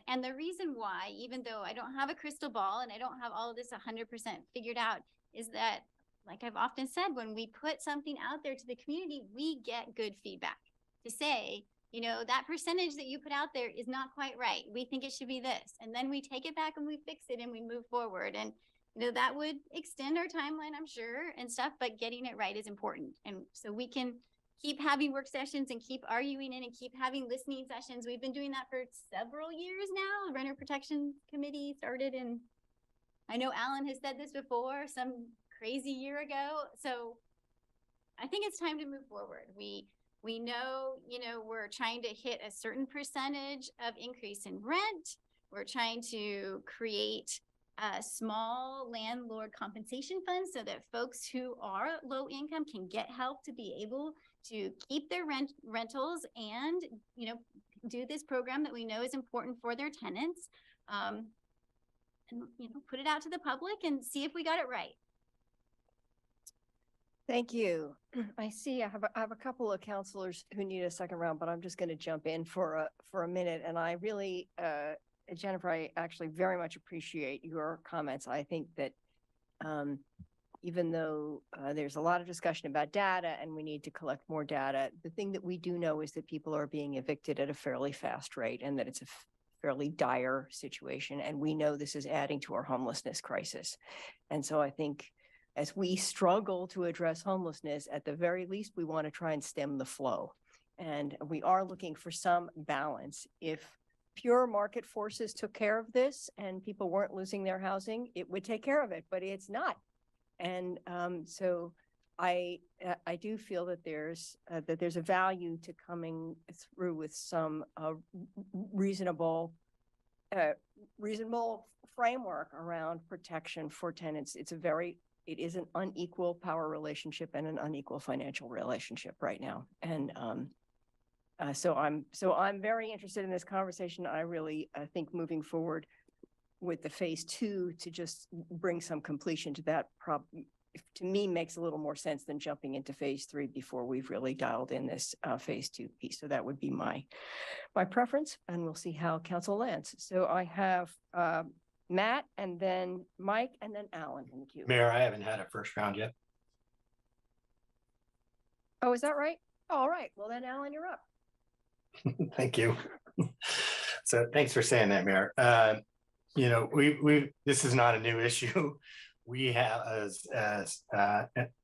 And the reason why, even though I don't have a crystal ball and I don't have all of this 100% figured out, is that, like I've often said, when we put something out there to the community, we get good feedback to say, you know, that percentage that you put out there is not quite right. We think it should be this. And then we take it back and we fix it and we move forward. And, you know, that would extend our timeline, I'm sure, and stuff, but getting it right is important. And so we can keep having work sessions and keep arguing in and keep having listening sessions. We've been doing that for several years now. The Renter Protection Committee started in, I know Alan has said this before, some crazy year ago. So I think it's time to move forward. We know, you know, we're trying to hit a certain percentage of increase in rent. We're trying to create a small landlord compensation fund so that folks who are low income can get help to be able to keep their rentals and, you know, do this program that we know is important for their tenants. And, you know, put it out to the public and see if we got it right. Thank you. I see I have a couple of counselors who need a second round, but I'm just going to jump in for a minute. And I really, Jennifer, I actually very much appreciate your comments. I think that even though there's a lot of discussion about data and we need to collect more data, the thing that we do know is that people are being evicted at a fairly fast rate and that it's a fairly dire situation. And we know this is adding to our homelessness crisis. And so I think as we struggle to address homelessness, at the very least, we want to try and stem the flow. And we are looking for some balance. If pure market forces took care of this and people weren't losing their housing, it would take care of it, but it's not. And so I do feel that there's a value to coming through with some reasonable framework around protection for tenants. It is an unequal power relationship and an unequal financial relationship right now. And so I'm very interested in this conversation. I really think moving forward with the phase two to just bring some completion to that problem, to me, makes a little more sense than jumping into phase three before we've really dialed in this phase two piece. So that would be my preference, and we'll see how council lands. So I have Matt, and then Mike, and then Alan in the queue. Mayor, I haven't had a first round yet. Oh, is that right? All right. Well, then Alan, you're up. Thank you. So thanks for saying that, Mayor. You know, this is not a new issue. We have,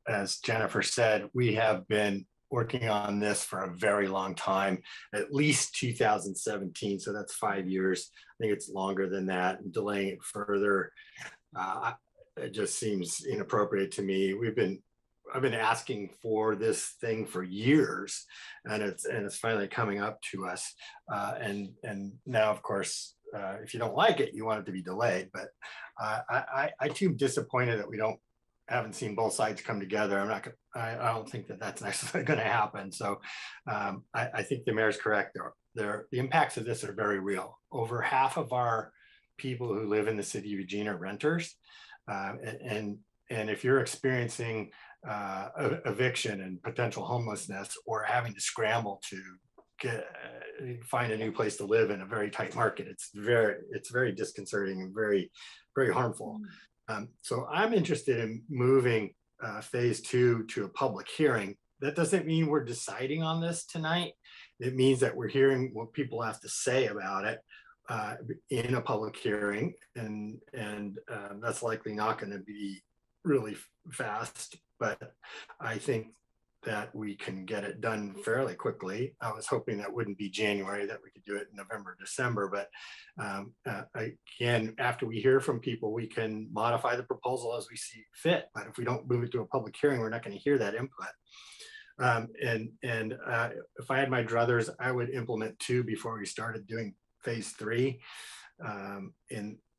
as Jennifer said, we have been working on this for a very long time, at least 2017. So that's 5 years. I think it's longer than that, and delaying it further. It just seems inappropriate to me. I've been asking for this thing for years, and it's finally coming up to us. And now, of course, if you don't like it, you want it to be delayed. But I too am disappointed that we haven't seen both sides come together. I don't think that that's necessarily going to happen. So I think the mayor's correct. The impacts of this are very real. Over half of our people who live in the city of Eugene are renters, and if you're experiencing eviction and potential homelessness, or having to scramble to find a new place to live in a very tight market, it's very disconcerting and very, very harmful. So I'm interested in moving phase 2 to a public hearing. That doesn't mean we're deciding on this tonight. It means that we're hearing what people have to say about it in a public hearing, and that's likely not going to be really fast, but I think that we can get it done fairly quickly. I was hoping that wouldn't be January, that we could do it in November, December, but again, after we hear from people, we can modify the proposal as we see fit. But if we don't move it to a public hearing, we're not going to hear that input. If I had my druthers, I would implement 2 before we started doing phase 3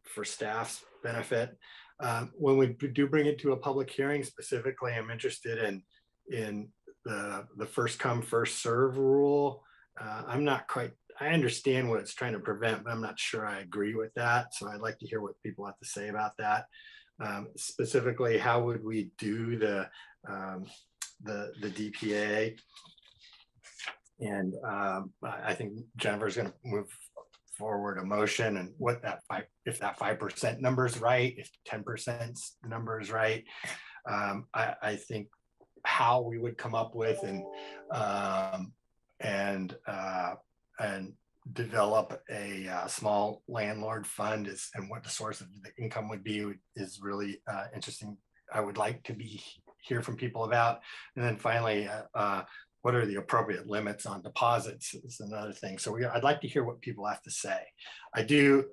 for staff's benefit. When we do bring it to a public hearing, specifically, I'm interested in the first come, first serve rule. I understand what it's trying to prevent, but I'm not sure I agree with that. So I'd like to hear what people have to say about that. Specifically, how would we do the DPA? And I think Jennifer's going to move forward a motion, and if that 5% number is right, if 10% number is right. I think how we would come up with and develop a small landlord fund and what the source of the income would be is really interesting. I would like to hear from people about. And then finally, what are the appropriate limits on deposits is another thing. So I'd like to hear what people have to say. I do,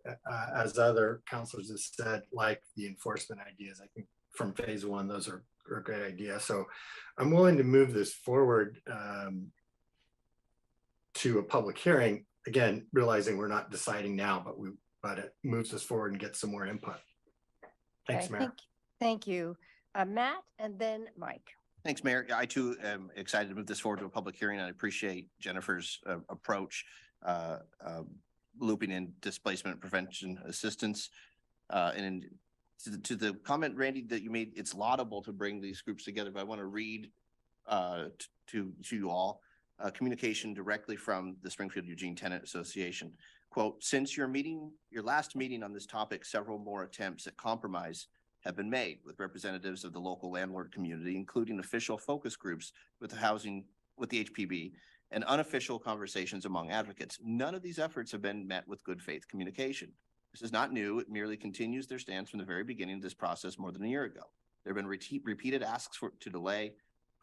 as other counselors have said, like the enforcement ideas. I think from phase 1, those are a great idea. So I'm willing to move this forward to a public hearing, again, realizing we're not deciding now, but it moves us forward and gets some more input. Thanks, Okay, Mayor. Thank you. Matt, and then Mike. Thanks, Mayor. I too am excited to move this forward to a public hearing. I appreciate Jennifer's approach, looping in displacement prevention assistance. And to the comment, Randy, that you made, it's laudable to bring these groups together, but I want to read to you all communication directly from the Springfield Eugene Tenant Association. Quote, since your last meeting on this topic, several more attempts at compromise have been made with representatives of the local landlord community, including official focus groups with the HPB, and unofficial conversations among advocates. None of these efforts have been met with good faith communication. This is not new. It merely continues their stance from the very beginning of this process more than a year ago. There have been repeated asks to delay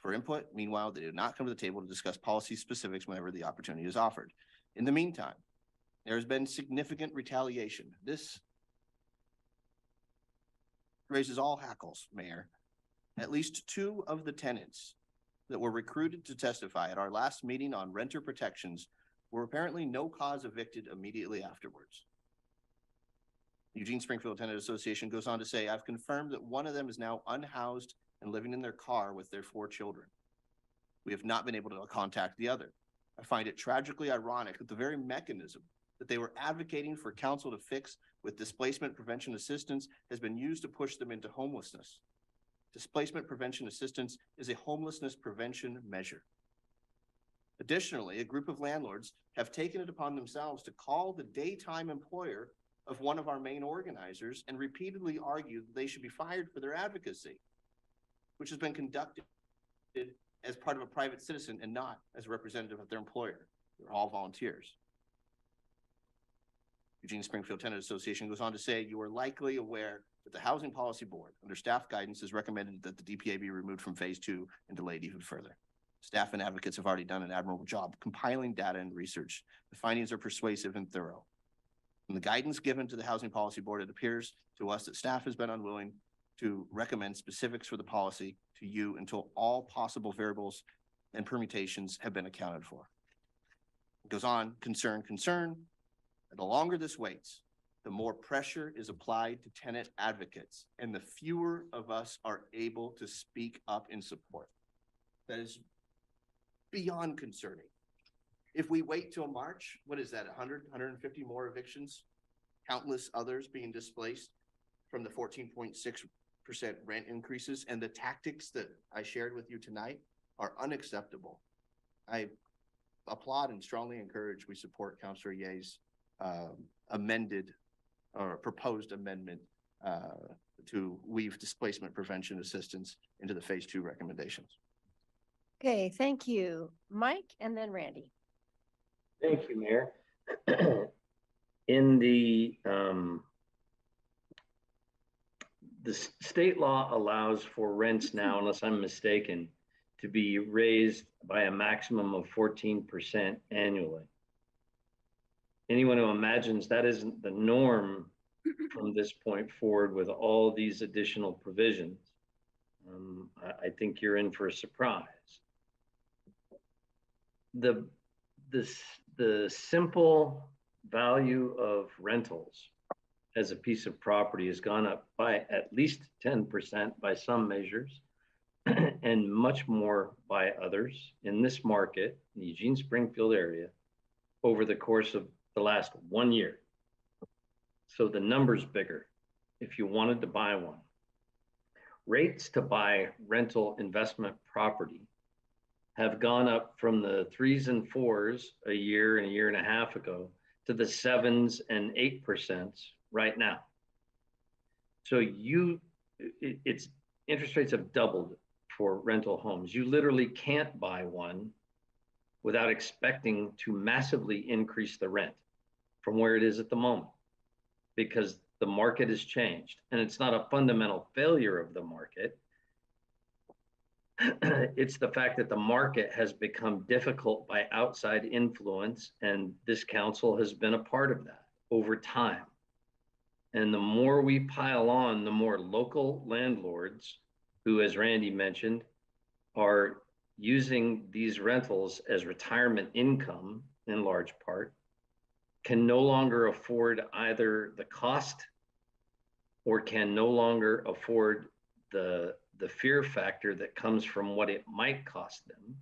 for input. Meanwhile, they did not come to the table to discuss policy specifics whenever the opportunity is offered. In the meantime, there has been significant retaliation. This raises all hackles, Mayor. At least 2 of the tenants that were recruited to testify at our last meeting on renter protections were apparently no cause evicted immediately afterwards. Eugene Springfield Tenant Association goes on to say, I've confirmed that one of them is now unhoused and living in their car with their 4 children. We have not been able to contact the other. I find it tragically ironic that the very mechanism that they were advocating for council to fix with displacement prevention assistance has been used to push them into homelessness. Displacement prevention assistance is a homelessness prevention measure. Additionally, a group of landlords have taken it upon themselves to call the daytime employer of one of our main organizers and repeatedly argue that they should be fired for their advocacy, which has been conducted as part of a private citizen and not as a representative of their employer. They're all volunteers. Eugene Springfield Tenant Association goes on to say, you are likely aware that the Housing Policy Board, under staff guidance, has recommended that the DPA be removed from phase 2 and delayed even further. Staff and advocates have already done an admirable job compiling data and research. The findings are persuasive and thorough. From the guidance given to the Housing Policy Board, it appears to us that staff has been unwilling to recommend specifics for the policy to you until all possible variables and permutations have been accounted for. It goes on, concern. And the longer this waits, the more pressure is applied to tenant advocates and the fewer of us are able to speak up in support. That is beyond concerning. If we wait till March, what is that, 100, 150 more evictions? Countless others being displaced from the 14.6% rent increases, and the tactics that I shared with you tonight are unacceptable. I applaud and strongly encourage we support Councilor Ye's amended or proposed amendment to weave displacement prevention assistance into the phase 2 recommendations. Okay, thank you. Mike and then Randy. Thank you, Mayor. In the state law allows for rents now, unless I'm mistaken, to be raised by a maximum of 14% annually. Anyone who imagines that isn't the norm from this point forward with all these additional provisions, I think you're in for a surprise. The simple value of rentals as a piece of property has gone up by at least 10% by some measures and much more by others in this market, in the Eugene Springfield area, over the course of the last 1 year. So the number's bigger if you wanted to buy one. Rates to buy rental investment property have gone up from the 3s and 4s a year and a half ago to the 7s and 8% right now. So it's interest rates have doubled for rental homes. You literally can't buy one without expecting to massively increase the rent from where it is at the moment, because the market has changed. And it's not a fundamental failure of the market. It's the fact that the market has become difficult by outside influence, and this council has been a part of that over time. And the more we pile on, the more local landlords who, as Randy mentioned, are using these rentals as retirement income in large part, can no longer afford either the cost or can no longer afford the fear factor that comes from what it might cost them,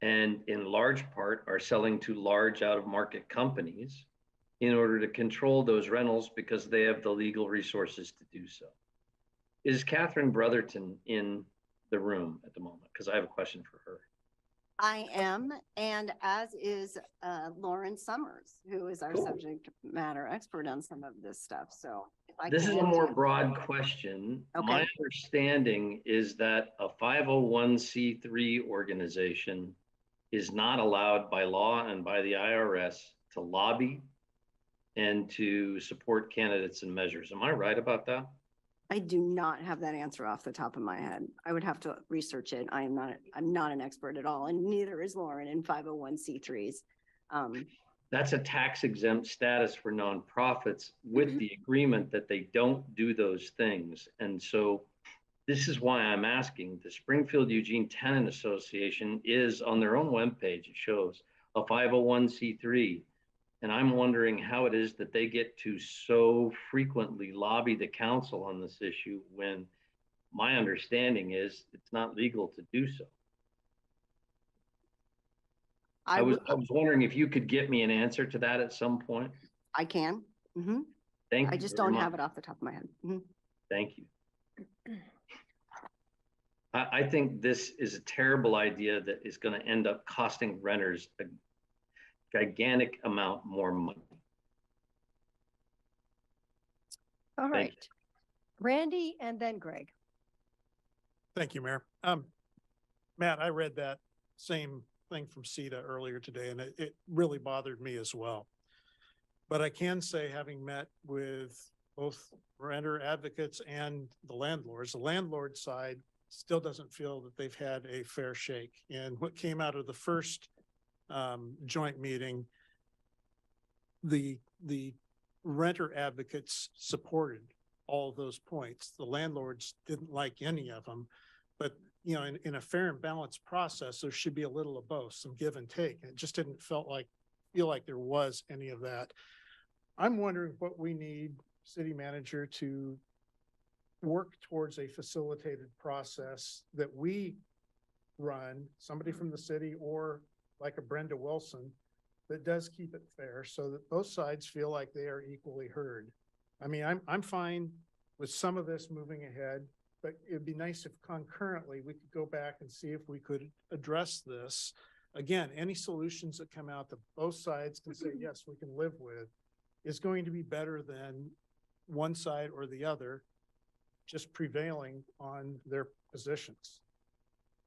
and in large part are selling to large out-of-market companies in order to control those rentals because they have the legal resources to do so. Is Catherine Brotherton in the room at the moment? Because I have a question for her. I am, and as is Lauren Summers, who is our Cool. subject matter expert on some of this stuff. So if I This is can a more answer- broad question. My Okay. understanding is that a 501c3 organization is not allowed by law and by the IRS to lobby and to support candidates and measures. Am I right about that? I do not have that answer off the top of my head. I would have to research it. I'm not an expert at all, and neither is Lauren in 501c3s. That's a tax exempt status for nonprofits with the agreement that they don't do those things. And so this is why I'm asking. The Springfield Eugene Tenant Association is on their own webpage. It shows a 501c3. And I'm wondering how it is that they get to so frequently lobby the council on this issue when my understanding is it's not legal to do so. I was wondering if you could get me an answer to that at some point. I can. Thank you. I just very don't have much. it off the top of my head. Thank you. I think this is a terrible idea that is going to end up costing renters a gigantic amount more money. All right. Randy and then Greg. Thank you, Mayor. Matt, I read that same thing from CETA earlier today, and it really bothered me as well. But I can say, having met with both renter advocates and the landlord side still doesn't feel that they've had a fair shake. And what came out of the first joint meeting, the renter advocates supported all of those points. The landlords didn't like any of them, but you know, in a fair and balanced process, there should be a little of both, some give and take. It just didn't feel like there was any of that. I'm wondering what we need, city manager, to work towards a facilitated process that we run, somebody from the city or like a Brenda Wilson, that does keep it fair so that both sides feel like they are equally heard. I mean, I'm fine with some of this moving ahead, but it'd be nice if concurrently we could go back and see if we could address this. Again, any solutions that come out that both sides can say, yes, we can live with, is going to be better than one side or the other just prevailing on their positions.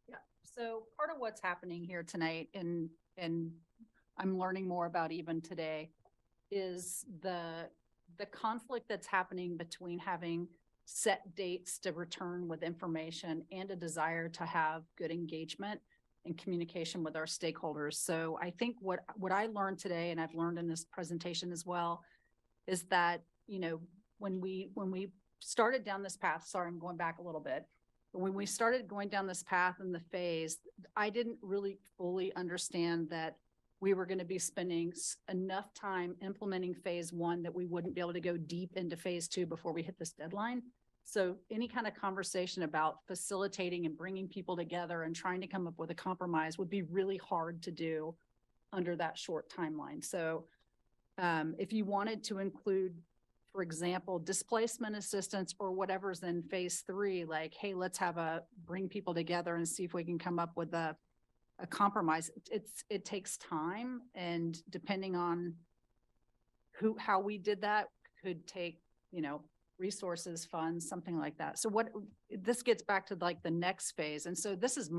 Yeah, so part of what's happening here tonight, and I'm learning more about even today, is the conflict that's happening between having set dates to return with information and a desire to have good engagement and communication with our stakeholders. So I think what I learned today, and I've learned in this presentation as well, is that, you know, when we started down this path, sorry, I'm going back a little bit, but when we started going down this path in the phase, I didn't really fully understand that we were going to be spending enough time implementing phase one that we wouldn't be able to go deep into phase two before we hit this deadline. So any kind of conversation about facilitating and bringing people together and trying to come up with a compromise would be really hard to do under that short timeline. So if you wanted to include, for example, displacement assistance or whatever's in phase three, like, hey, let's bring people together and see if we can come up with a compromise. It takes time, and depending on how we did that could take, you know, resources, funds, something like that. So this gets back to like the next phase. And so this is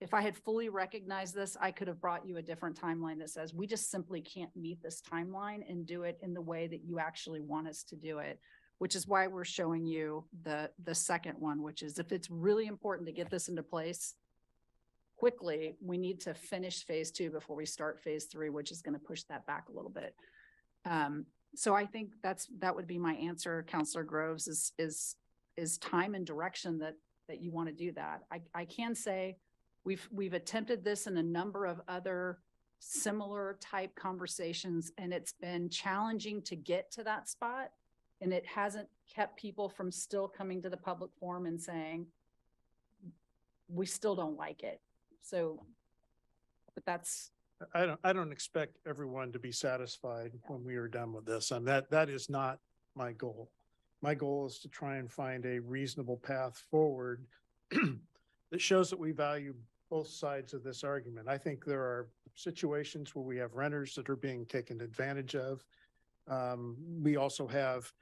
if I had fully recognized this, I could have brought you a different timeline that says, we just simply can't meet this timeline and do it in the way that you actually want us to do it, which is why we're showing you the second one, which is if it's really important to get this into place quickly, we need to finish phase two before we start phase three, which is going to push that back a little bit. So I think that would be my answer, Councilor Groves, is time and direction that you want to do that. I can say we've attempted this in a number of other similar type conversations, and it's been challenging to get to that spot, and it hasn't kept people from still coming to the public forum and saying, we still don't like it. So, but that's. I don't expect everyone to be satisfied when we are done with this. And that is not my goal. My goal is to try and find a reasonable path forward that shows that we value both sides of this argument. I think there are situations where we have renters that are being taken advantage of. We also have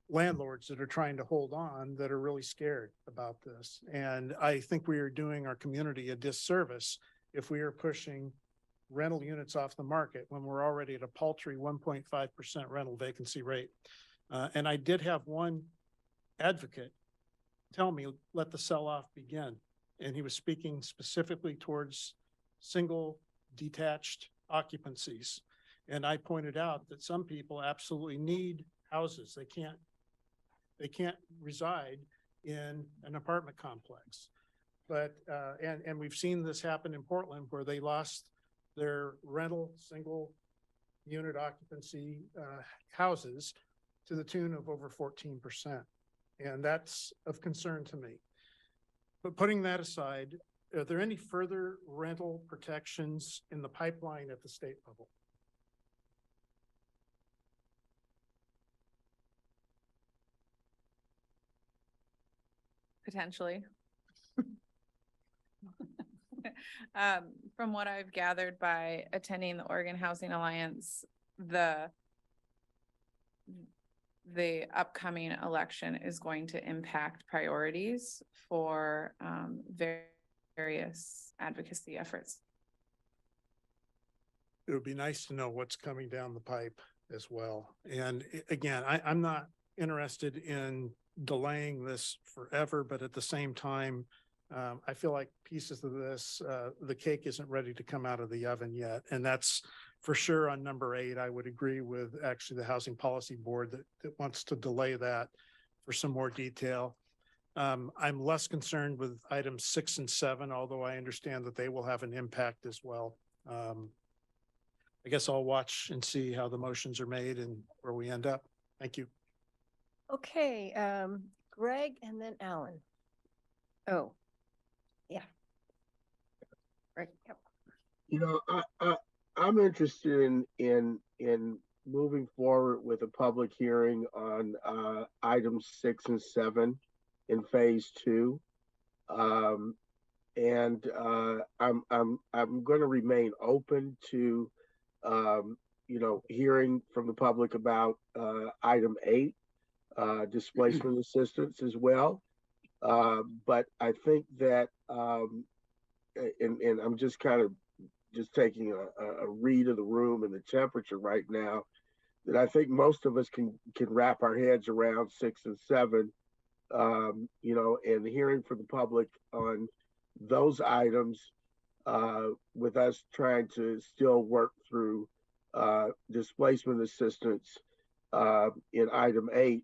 landlords that are trying to hold on that are really scared about this. And I think we are doing our community a disservice if we are pushing rental units off the market when we're already at a paltry 1.5% rental vacancy rate. And I did have one advocate tell me, let the sell-off begin. And he was speaking specifically towards single detached occupancies. And I pointed out that some people absolutely need houses. They can't reside in an apartment complex. But, and we've seen this happen in Portland where they lost their rental single unit occupancy houses to the tune of over 14%. And that's of concern to me. But putting that aside, are there any further rental protections in the pipeline at the state level? Potentially. From what I've gathered by attending the Oregon Housing Alliance, the upcoming election is going to impact priorities for various advocacy efforts. it would be nice to know what's coming down the pipe as well. And again, I'm not interested in delaying this forever, but at the same time, I feel like pieces of this, the cake isn't ready to come out of the oven yet. And that's for sure on number 8. I would agree with actually the Housing Policy Board that wants to delay that for some more detail. I'm less concerned with items 6 and 7, although I understand that they will have an impact as well. I guess I'll watch and see how the motions are made and where we end up. Thank you. Okay, Greg and then Alan. Oh, yeah. Right. Yep. You know, I'm interested in moving forward with a public hearing on items 6 and 7 in phase 2. I'm going to remain open to you know, hearing from the public about item 8, displacement assistance as well. But I think that, and I'm just kind of just taking a read of the room and the temperature right now, that I think most of us can wrap our heads around 6 and 7, you know, and hearing from the public on those items, with us trying to still work through displacement assistance in item 8,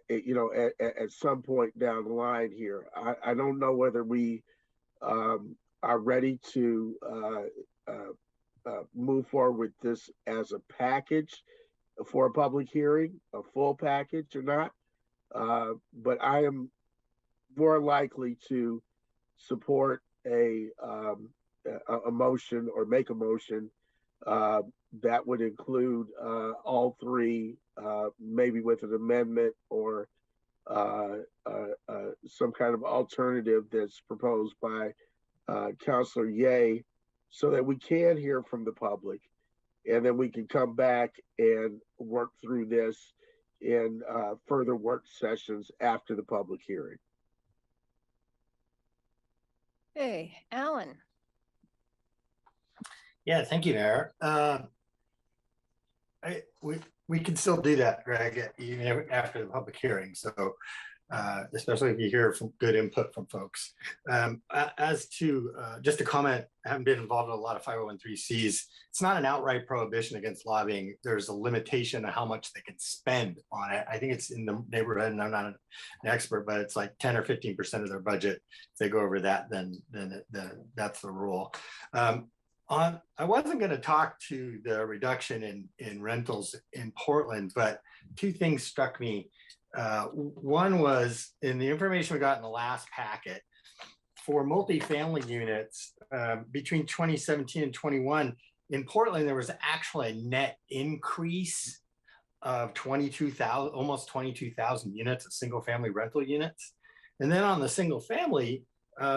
you know, at some point down the line here. I don't know whether we are ready to move forward with this as a package for a public hearing, a full package or not. But I am more likely to support a motion or make a motion that would include all 3, maybe with an amendment or some kind of alternative that's proposed by Councilor Ye, so that we can hear from the public, and then we can come back and work through this in further work sessions after the public hearing. Hey, Alan. Yeah, thank you, Mayor. We can still do that, Greg, even after the public hearing. So especially if you hear from good input from folks. As to just a comment, I haven't been involved in a lot of 501(c)(3)s. It's not an outright prohibition against lobbying. There's a limitation on how much they can spend on it. I think it's in the neighborhood, and I'm not an expert, but it's like 10 or 15% of their budget. If they go over that, then that's the rule. I wasn't going to talk to the reduction in rentals in Portland, but 2 things struck me. One was in the information we got in the last packet for multifamily units between 2017 and 21 in Portland, there was actually a net increase of 22,000, almost 22,000 units of single family rental units. And then on the single family,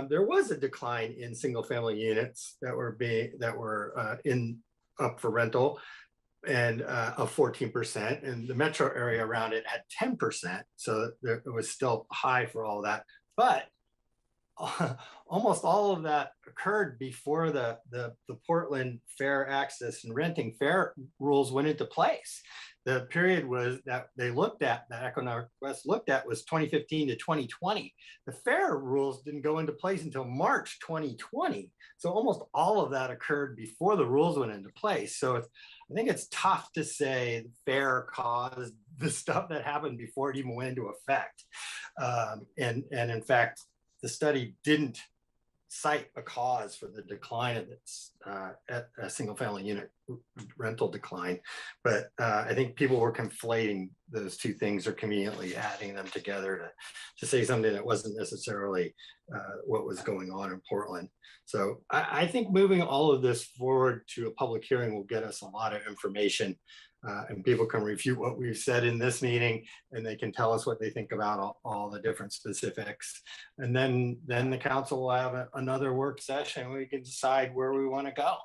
there was a decline in single family units that were up for rental, and of 14%, and the metro area around it had 10%. So it was still high for all of that. But almost all of that occurred before the Portland Fair Access and Renting Fair rules went into place. The period was that they looked at, that Echo Northwest looked at, was 2015 to 2020. The fair rules didn't go into place until March 2020. So almost all of that occurred before the rules went into place. So I think it's tough to say the fair caused the stuff that happened before it even went into effect. And in fact, the study didn't cite a cause for the decline of its a single family unit rental decline. But I think people were conflating those two things or conveniently adding them together to say something that wasn't necessarily what was going on in Portland. So I think moving all of this forward to a public hearing will get us a lot of information, and people can refute what we've said in this meeting, and they can tell us what they think about all the different specifics. And then the council will have another work session. We can decide where we want to go.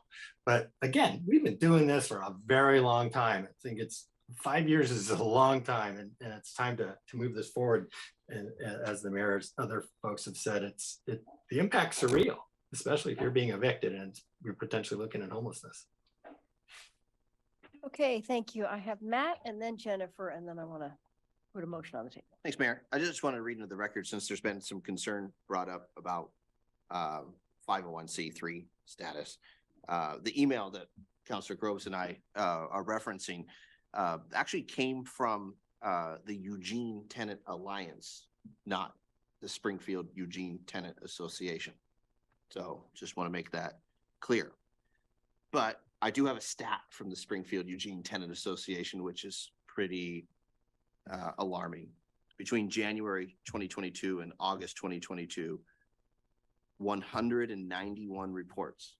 But again, we've been doing this for a very long time. I think it's 5 years is a long time, and it's time to move this forward. And as the mayor's other folks have said, the impacts are real. especially if you're being evicted and you're potentially looking at homelessness. Okay, thank you. I have Matt and then Jennifer, and then I want to put a motion on the table. Thanks, Mayor. I just want to read into the record, since there's been some concern brought up about 501c3 status. The email that Councilor Groves and I are referencing actually came from the Eugene Tenant Alliance, not the Springfield Eugene Tenant Association. So just want to make that clear. But I do have a stat from the Springfield Eugene Tenant Association, which is pretty alarming. Between January 2022 and August 2022, 191 reports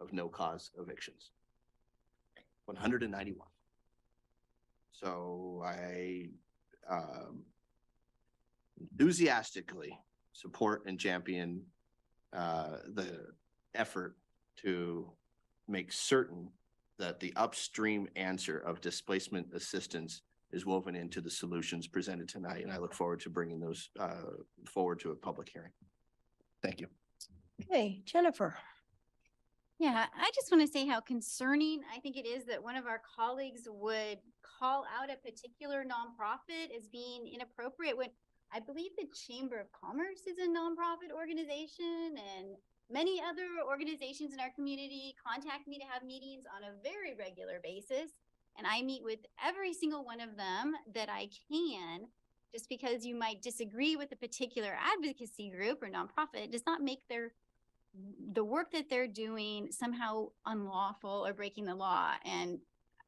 of no cause evictions. 191. So I enthusiastically support and champion the effort to make certain that the upstream answer of displacement assistance is woven into the solutions presented tonight. And I look forward to bringing those forward to a public hearing. Thank you. Okay, Jennifer. Yeah, I just want to say how concerning I think it is that one of our colleagues would call out a particular nonprofit as being inappropriate when I believe the Chamber of Commerce is a nonprofit organization, and many other organizations in our community contact me to have meetings on a very regular basis. And I meet with every single one of them that I can. Just because you might disagree with a particular advocacy group or nonprofit does not make the work that they're doing somehow unlawful or breaking the law. And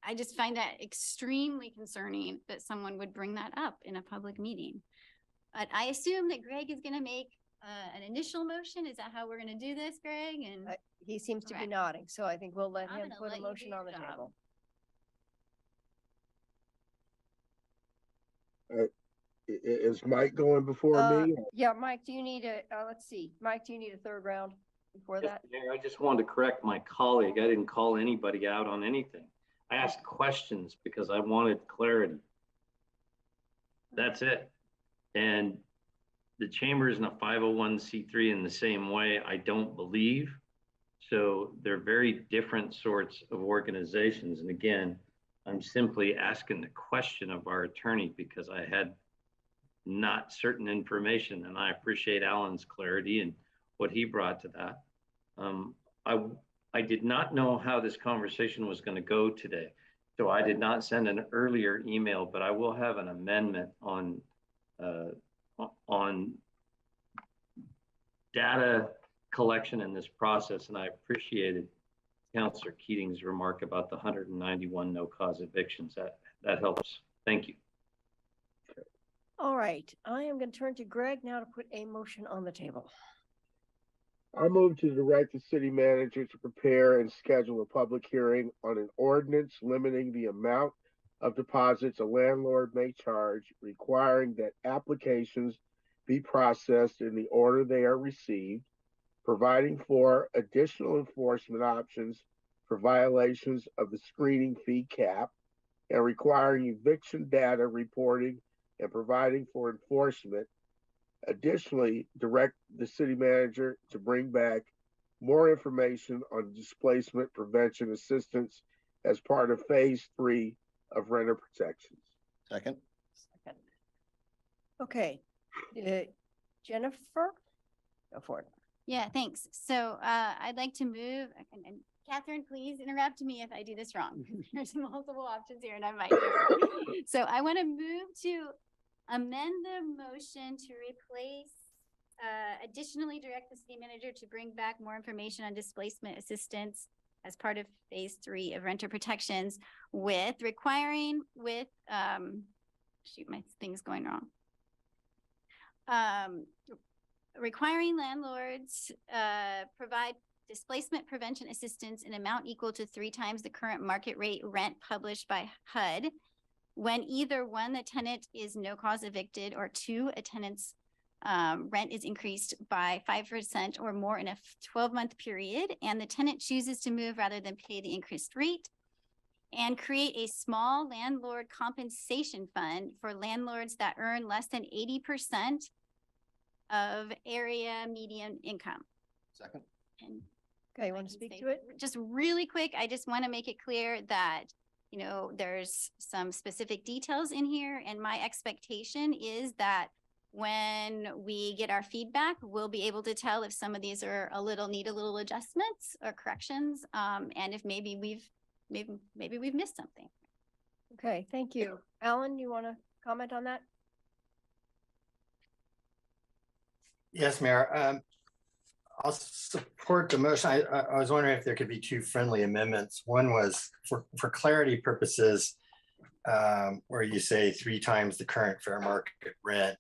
I just find that extremely concerning that someone would bring that up in a public meeting. But I assume that Greg is going to make an initial motion. Is that how we're going to do this, Greg? And He seems to be Correct. nodding, so I think we'll let I'm him gonna put let a you do motion your on the job. table. Is Mike going before me? Yeah, Mike, do you need let's see, Mike, do you need a third round before Yes, that? Mayor, I just wanted to correct my colleague. I didn't call anybody out on anything. I asked questions because I wanted clarity. That's it. And the chamber isn't a 501c3 in the same way, I don't believe. So they're very different sorts of organizations. And again, I'm simply asking the question of our attorney because I had not certain information, and I appreciate Alan's clarity and what he brought to that. I did not know how this conversation was going to go today, so I did not send an earlier email, but I will have an amendment on data collection in this process, and I appreciated Councilor Keating's remark about the 191 no-cause evictions. That helps. Thank you. All right, I am going to turn to Greg now to put a motion on the table. I move to direct the city manager to prepare and schedule a public hearing on an ordinance limiting the amount of deposits a landlord may charge, requiring that applications be processed in the order they are received, providing for additional enforcement options for violations of the screening fee cap, and requiring eviction data reporting and providing for enforcement. Additionally, direct the city manager to bring back more information on displacement prevention assistance as part of phase 3 of renter protections. Second. Okay, Jennifer, go for it. yeah, thanks. So I'd like to move, and Catherine, please interrupt me if I do this wrong. There's multiple options here and I might. So I want to move to amend the motion to replace, additionally direct the city manager to bring back more information on displacement assistance as part of phase 3 of renter protections with requiring with, shoot, my thing's going wrong. Requiring landlords, provide displacement prevention assistance in amount equal to 3 times the current market rate rent published by HUD when either 1, the tenant is no cause evicted, or 2, a tenant's rent is increased by 5% or more in a 12-month period, and the tenant chooses to move rather than pay the increased rate, and create a small landlord compensation fund for landlords that earn less than 80% of area median income. Second. And Okay, you I want to can speak say to it? Just really quick, I just want to make it clear that, you know, there's some specific details in here, and my expectation is that when we get our feedback, we'll be able to tell if some of these are need a little adjustments or corrections, and if maybe we've missed something. Okay, thank you. Alan, you want to comment on that? Yes, Mayor. I'll support the motion. I was wondering if there could be two friendly amendments. One was for clarity purposes, where you say 3 times the current fair market rent.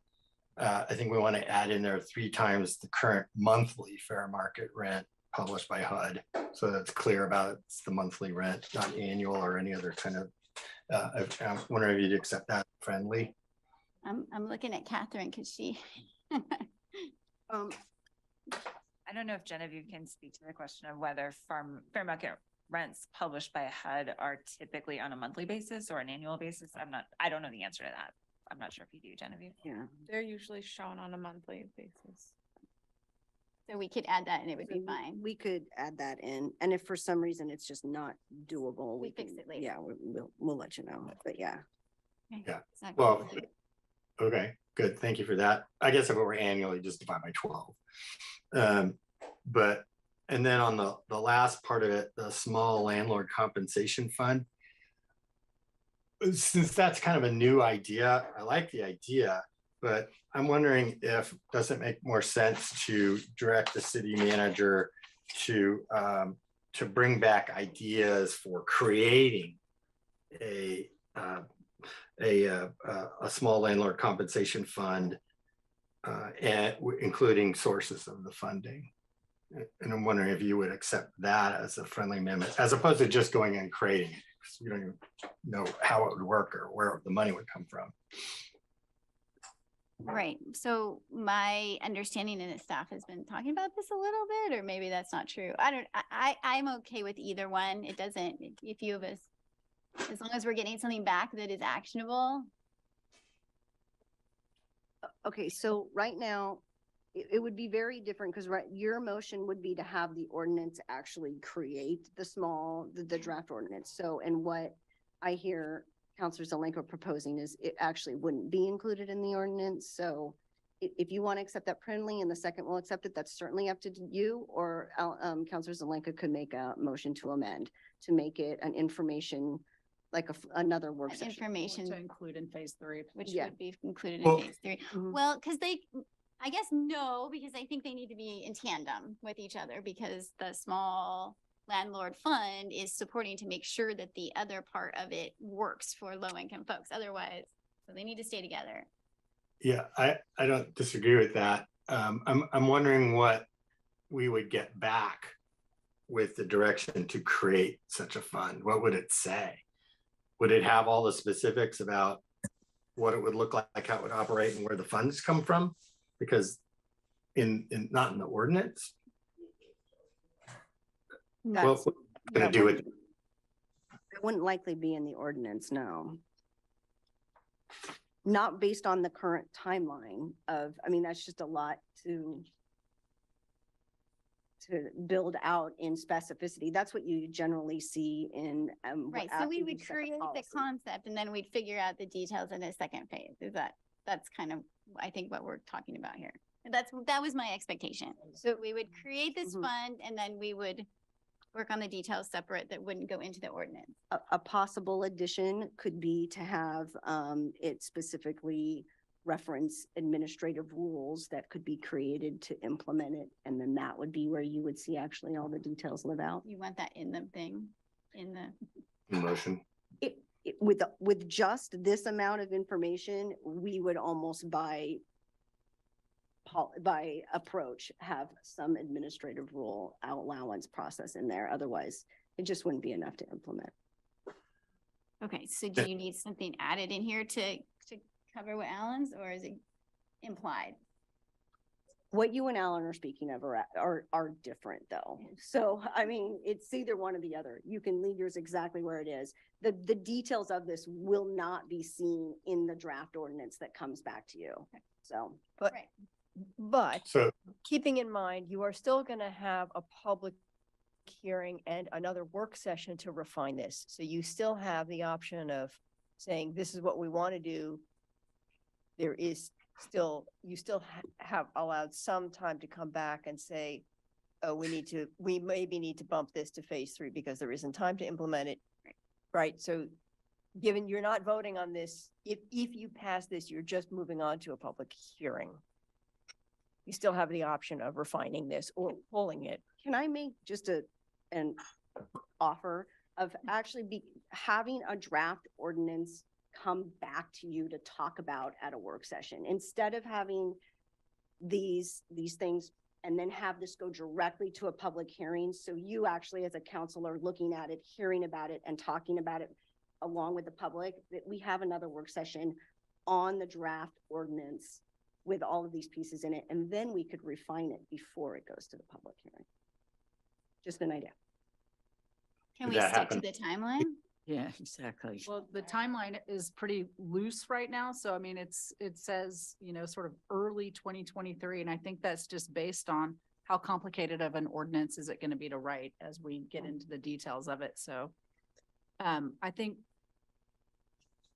I think we want to add in there 3 times the current monthly fair market rent published by HUD. So that's clear about it's the monthly rent, not annual or any other kind of, I'm wondering if you'd accept that friendly. I'm looking at Catherine because she. I don't know if Genevieve can speak to the question of whether fair market rents published by HUD are typically on a monthly basis or an annual basis. I don't know the answer to that. I'm not sure if you do, Genevieve. Yeah. They're usually shown on a monthly basis. So we could add that and it would be So fine. We could add that in, and if for some reason it's just not doable, We we fix can, it later. yeah, we'll let you know, but yeah. Okay. Yeah. It's not Well, complicated. okay, good. Thank you for that. I guess if it were annually, just divide by 12. But, and then on the last part of it, the small landlord compensation fund, since that's kind of a new idea, I like the idea, but I'm wondering if, does it make more sense to direct the city manager to bring back ideas for creating a small landlord compensation fund, and including sources of the funding. And I'm wondering if you would accept that as a friendly amendment, as opposed to just going and creating it, because you don't even know how it would work or where the money would come from. Right. So my understanding and the staff has been talking about this a little bit, or maybe that's not true. I'm okay with either one. It doesn't, if you of us, as long as we're getting something back that is actionable. Okay, so right now, it would be very different because your motion would be to have the ordinance actually create the draft ordinance. So, and what I hear Counselor Zelenko proposing is it actually wouldn't be included in the ordinance. So if you want to accept that friendly and the second will accept it, that's certainly up to you, or Counselor Zelenko could make a motion to amend to make it an information, like another work session. Information. To include in phase 3. Which Yeah. would be included Well- in phase 3. Mhm. Well, because I guess no, because I think they need to be in tandem with each other, because the small landlord fund is supporting to make sure that the other part of it works for low income folks. Otherwise, so they need to stay together. Yeah, I don't disagree with that. I'm wondering what we would get back with the direction to create such a fund. What would it say? Would it have all the specifics about what it would look like, how it would operate, and where the funds come from? Because not in the ordinance. Well, what we're gonna do it. It wouldn't likely be in the ordinance, no. Not based on the current timeline of, I mean, that's just a lot to build out in specificity. That's what you generally see in. Right, so we would create the concept and then we'd figure out the details in the second phase. That's kind of, I think, what we're talking about here. That was my expectation. So we would create this Mhm. fund and then we would work on the details separate that wouldn't go into the ordinance. A possible addition could be to have it specifically reference administrative rules that could be created to implement it. And then that would be where you would see actually all the details live out. You want that in the thing, in the. Motion. With just this amount of information, we would almost by approach have some administrative rule allowance process in there. Otherwise, it just wouldn't be enough to implement. Okay, so do you need something added in here to cover what Alan's, or is it implied? What you and Alan are speaking of are different though. So, I mean, it's either one or the other. You can leave yours exactly where it is. The details of this will not be seen in the draft ordinance that comes back to you. So, But, Right. but So keeping in mind, you are still going to have a public hearing and another work session to refine this. So you still have the option of saying, this is what we want to do. There is still, you still have allowed some time to come back and say, oh, we maybe need to bump this to phase 3 because there isn't time to implement it. Right? So given you're not voting on this, if you pass this, you're just moving on to a public hearing. You still have the option of refining this or pulling it. Can I make just an offer of actually having a draft ordinance come back to you to talk about at a work session, instead of having these things and then have this go directly to a public hearing? So you actually, as a council, are looking at it, hearing about it and talking about it along with the public, that we have another work session on the draft ordinance with all of these pieces in it, and then we could refine it before it goes to the public hearing. Just an idea. Can Did we that stick to happen? the timeline? Yeah, exactly. Well, the timeline is pretty loose right now. So I mean, it says, sort of early 2023. And I think that's just based on how complicated of an ordinance is it going to be to write as we get into the details of it. So I think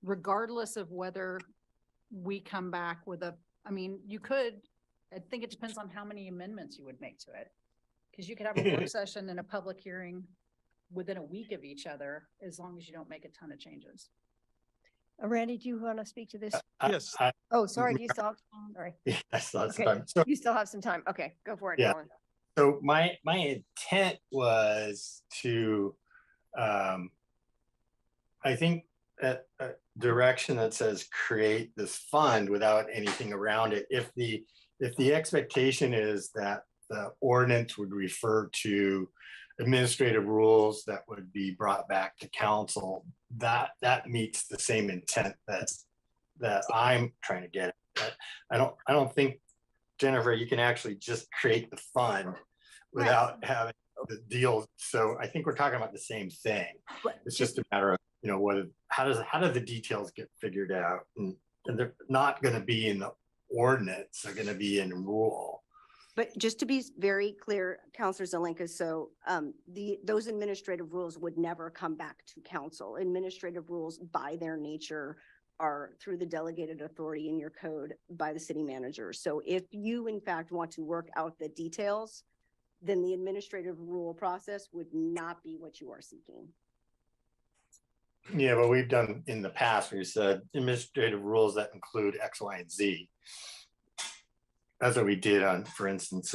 regardless of whether we come back with I think it depends on how many amendments you would make to it. Because you could have a work session and a public hearing within a week of each other, as long as you don't make a ton of changes. Randy, do you want to speak to this? Yes. Oh, sorry, do you still have, sorry. Yes, lots of Okay, time. So, you still have some time. Okay, go for it, Yeah. Alan. so my intent was to, I think a direction that says create this fund without anything around it. If the expectation is that the ordinance would refer to administrative rules that would be brought back to council, that meets the same intent that I'm trying to get at. I don't think, Jennifer, you can actually just create the fund without having the deal. So I think we're talking about the same thing. It's just a matter of, how do the details get figured out? And they're not going to be in the ordinance, they're going to be in rule. But just to be very clear, Counselor Zelenka, so those administrative rules would never come back to council. Administrative rules by their nature are through the delegated authority in your code by the city manager. So if you in fact want to work out the details, then the administrative rule process would not be what you are seeking. Yeah, but we've done in the past, we said administrative rules that include X, Y, and Z. That's what we did on, for instance,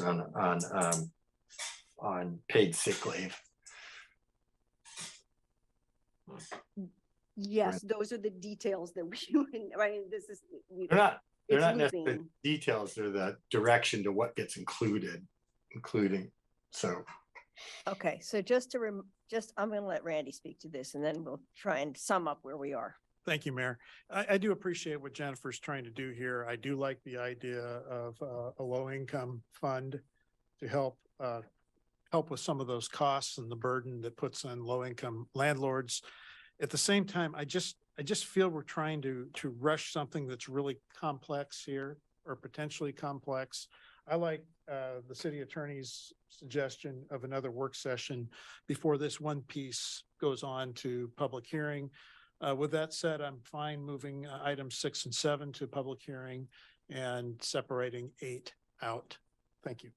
on paid sick leave. Yes, those are the details that we, right, this is. They're not it's necessarily looping. details, they're the direction to what gets including, so. Okay, so I'm going to let Randy speak to this and then we'll try and sum up where we are. Thank you, Mayor. I do appreciate what Jennifer's trying to do here. I do like the idea of a low-income fund to help with some of those costs and the burden that puts on low-income landlords. At the same time, I just feel we're trying to rush something that's really complex here or potentially complex. I like the city attorney's suggestion of another work session before this one piece goes on to public hearing. With that said, I'm fine moving items 6 and 7 to public hearing and separating 8 out. Thank you.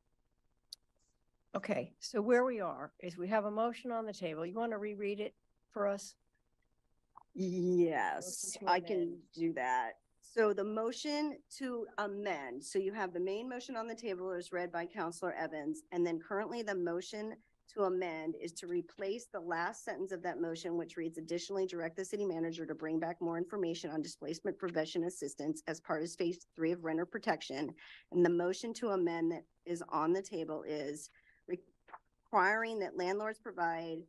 Okay, so where we are is we have a motion on the table. You want to reread it for us? Yes, Motion to I can amend. do that. So the motion to amend, so you have the main motion on the table is read by Counselor Evans, and then currently the motion to amend is to replace the last sentence of that motion, which reads, additionally direct the city manager to bring back more information on displacement prevention assistance as part of phase 3 of renter protection. And the motion to amend that is on the table is requiring that landlords provide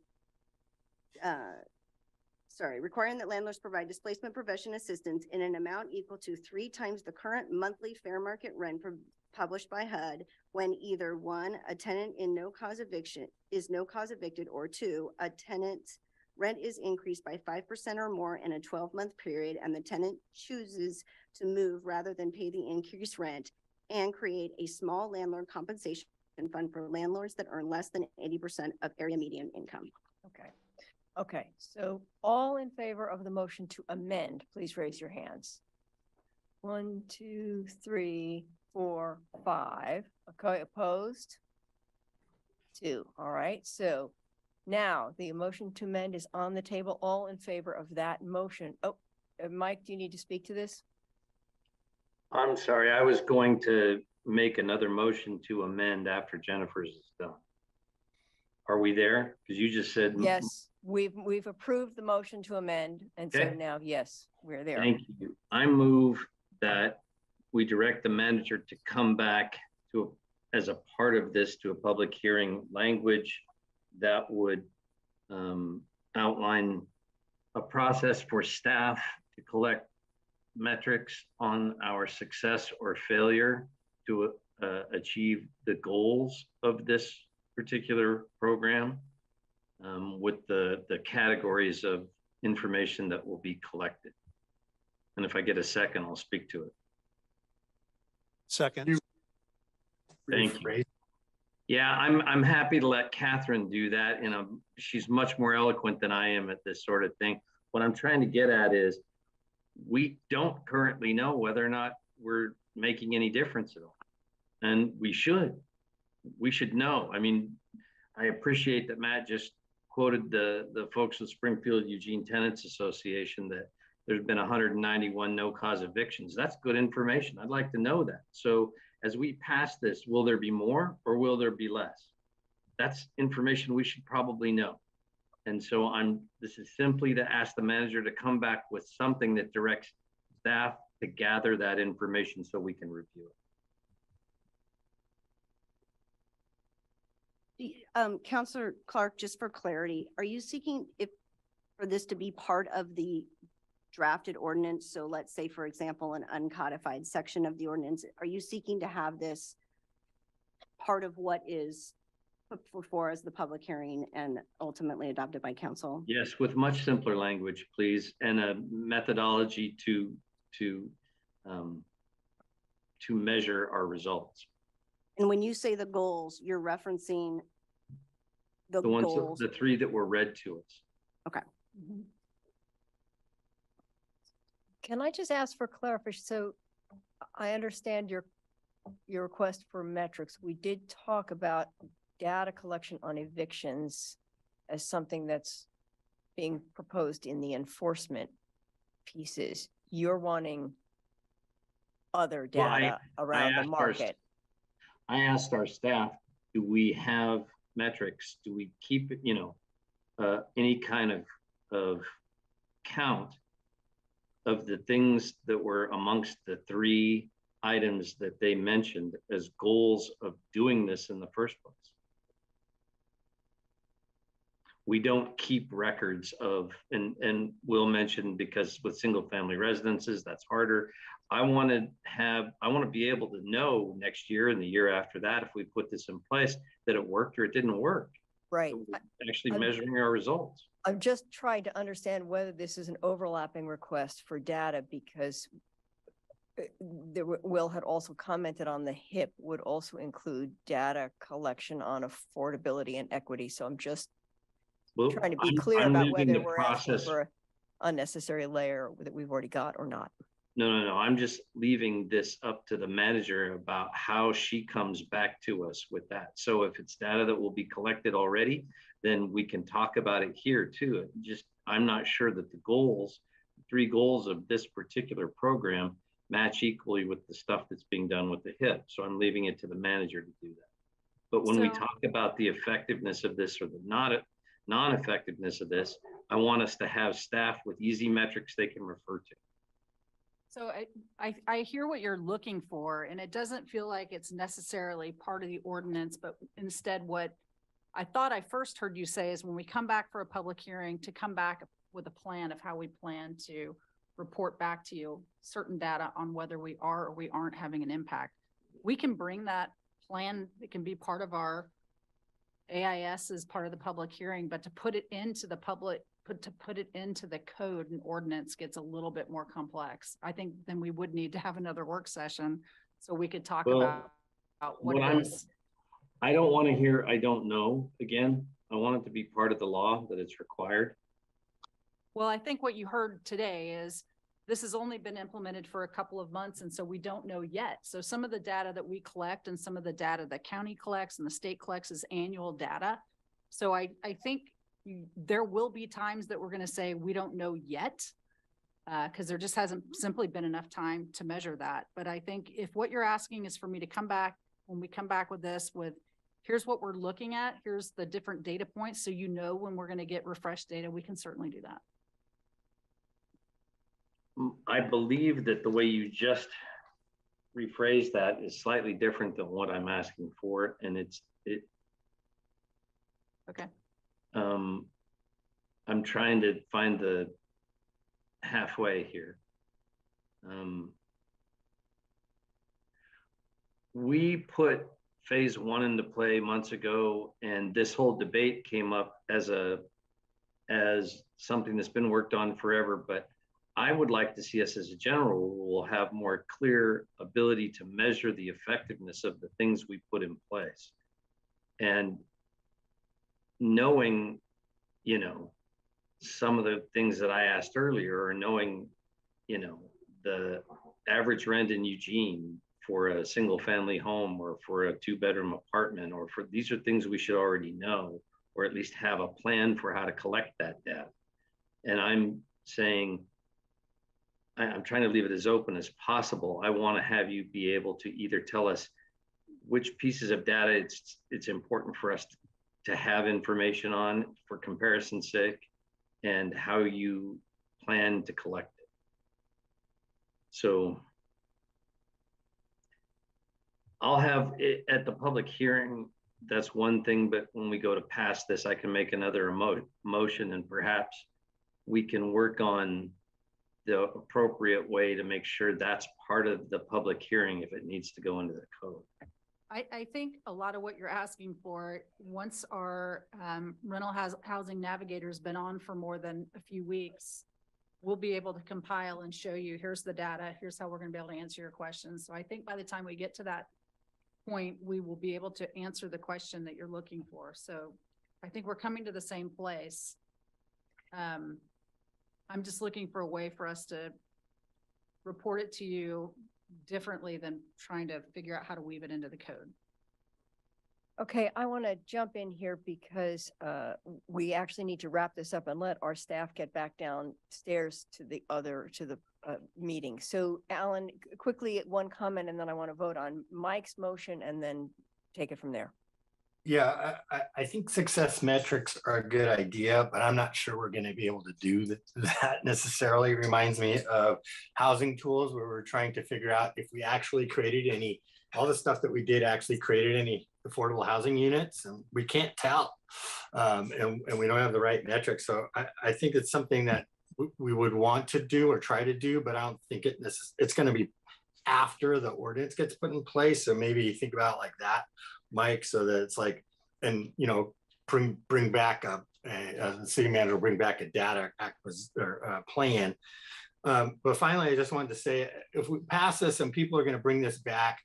displacement prevention assistance in an amount equal to 3 times the current monthly fair market rent published by HUD when either 1, a tenant is no cause evicted, or 2, a tenant's rent is increased by 5% or more in a 12-month period and the tenant chooses to move rather than pay the increased rent, and create a small landlord compensation fund for landlords that earn less than 80% of area median income. Okay. Okay, so all in favor of the motion to amend, please raise your hands. 1, 2, 3, 4, 5. Okay, opposed? 2. All right, so now the motion to amend is on the table. All in favor of that motion. Oh, Mike, do you need to speak to this? I'm sorry, I was going to make another motion to amend after Jennifer's is done. Are we there? Because you just said. Yes, we've approved the motion to amend, and so Okay. now, yes, we're there. Thank you. I move that we direct the manager to come back to, as a part of this, to a public hearing language that would outline a process for staff to collect metrics on our success or failure to achieve the goals of this particular program, with the categories of information that will be collected. And if I get a second, I'll speak to it. Second. Thank you. Yeah, I'm happy to let Catherine do that. She's much more eloquent than I am at this sort of thing. What I'm trying to get at is we don't currently know whether or not we're making any difference at all. And we should know. I mean, I appreciate that Matt just quoted the folks of Springfield Eugene Tenants Association that there's been 191 no cause evictions. That's good information. I'd like to know that. So as we pass this, will there be more or will there be less? That's information we should probably know. And so this is simply to ask the manager to come back with something that directs staff to gather that information so we can review it. Counselor Clark, just for clarity, are you seeking for this to be part of the drafted ordinance? So let's say, for example, an uncodified section of the ordinance, are you seeking to have this part of what is put before as the public hearing and ultimately adopted by council? Yes, with much simpler language, please, and a methodology to measure our results. And when you say the goals, you're referencing the The ones, goals. the 3 that were read to us. Okay. Can I just ask for clarification? So I understand your request for metrics. We did talk about data collection on evictions as something that's being proposed in the enforcement pieces. You're wanting other Well, data around the market. I asked our staff, do we have metrics? Do we keep, any kind of count of the things that were amongst the 3 items that they mentioned as goals of doing this in the first place? We don't keep records of, and Will mentioned, because with single family residences, that's harder. I want to be able to know next year and the year after that, if we put this in place, that it worked or it didn't work. Right. So we're actually measuring our results. I'm just trying to understand whether this is an overlapping request for data, because Will had also commented on the HIP would also include data collection on affordability and equity. So I'm just trying to be clear I'm about leaving whether the we're asking process. for an unnecessary layer that we've already got or not. No. I'm just leaving this up to the manager about how she comes back to us with that. So if it's data that will be collected already, then we can talk about it here too. I'm not sure that the goals, 3 goals of this particular program match equally with the stuff that's being done with the HIP. So I'm leaving it to the manager to do that. But when we talk about the effectiveness of this or the non-effectiveness of this, I want us to have staff with easy metrics they can refer to. So I hear what you're looking for, and it doesn't feel like it's necessarily part of the ordinance, but instead what I thought I first heard you say is when we come back for a public hearing, to come back with a plan of how we plan to report back to you certain data on whether we are or we aren't having an impact. We can bring that plan, it can be part of our AIS as part of the public hearing, but to put it into the public, to put it into the code and ordinance gets a little bit more complex. I think then we would need to have another work session So we could talk Well, about what what it I'm- is. I don't want to hear, I don't know again. I want it to be part of the law that it's required. Well, I think what you heard today is this has only been implemented for a couple of months, and so we don't know yet. So some of the data that we collect and some of the data that county collects and the state collects is annual data. So I think there will be times that we're going to say, we don't know yet, because there just hasn't simply been enough time to measure that. But I think if what you're asking is for me to come back, when we come back with this, with here's what we're looking at, here's the different data points, so you know when we're going to get refreshed data, we can certainly do that. I believe that the way you just rephrased that is slightly different than what I'm asking for, and Okay. I'm trying to find the halfway here. We put phase one into play months ago, and this whole debate came up as something that's been worked on forever, but I would like to see us as a general rule have more clear ability to measure the effectiveness of the things we put in place. And knowing, you know, some of the things that I asked earlier, or knowing, you know, the average rent in Eugene for a single family home or for a 2-bedroom apartment, or for, these are things we should already know, or at least have a plan for how to collect that data. And I'm saying, I'm trying to leave it as open as possible. I want to have you be able to either tell us which pieces of data it's important for us to have information on for comparison's sake, and how you plan to collect it. So I'll have it at the public hearing. That's one thing, but when we go to pass this, I can make another motion, and perhaps we can work on the appropriate way to make sure that's part of the public hearing if it needs to go into the code. I think a lot of what you're asking for, once our rental housing navigator's been on for more than a few weeks, we'll be able to compile and show you, here's the data, here's how we're going to be able to answer your questions. So I think by the time we get to that point, we will be able to answer the question that you're looking for. So I think we're coming to the same place. I'm just looking for a way for us to report it to you differently than trying to figure out how to weave it into the code. Okay, I want to jump in here because we actually need to wrap this up and let our staff get back downstairs to the meeting. So Alan, quickly one comment, and then I want to vote on Mike's motion and then take it from there. Yeah, I think success metrics are a good idea, but I'm not sure we're going to be able to do that necessarily. It reminds me of housing tools, where we're trying to figure out if we actually created all the stuff that we did actually created any affordable housing units, and we can't tell. And we don't have the right metrics. So I think it's something that we would want to do or try to do, but I don't think it's going to be after the ordinance gets put in place. So maybe think about it like that, Mike, so that it's like, and bring back the city manager will bring back a data plan. But finally, I just wanted to say, if we pass this and people are going to bring this back,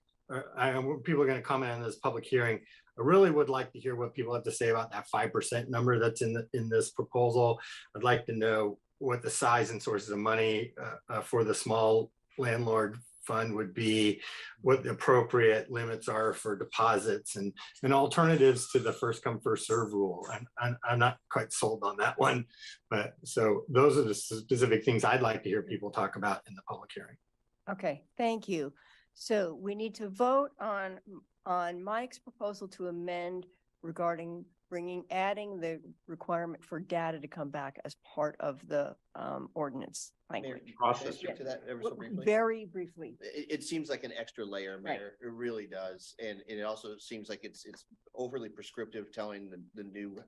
people are going to comment on this public hearing, I really would like to hear what people have to say about that 5% number that's in this proposal. I'd like to know what the size and sources of money for the small landlord fund would be, what the appropriate limits are for deposits, and alternatives to the first come first serve rule. And I'm not quite sold on that one, but so those are the specific things I'd like to hear people talk about in the public hearing. Okay, thank you. So we need to vote on Mike's proposal to amend regarding adding the requirement for data to come back as part of the ordinance language. Process to that ever so briefly. Very briefly. It seems like an extra layer, Mayor. It really does. And it also seems like it's overly prescriptive, telling the new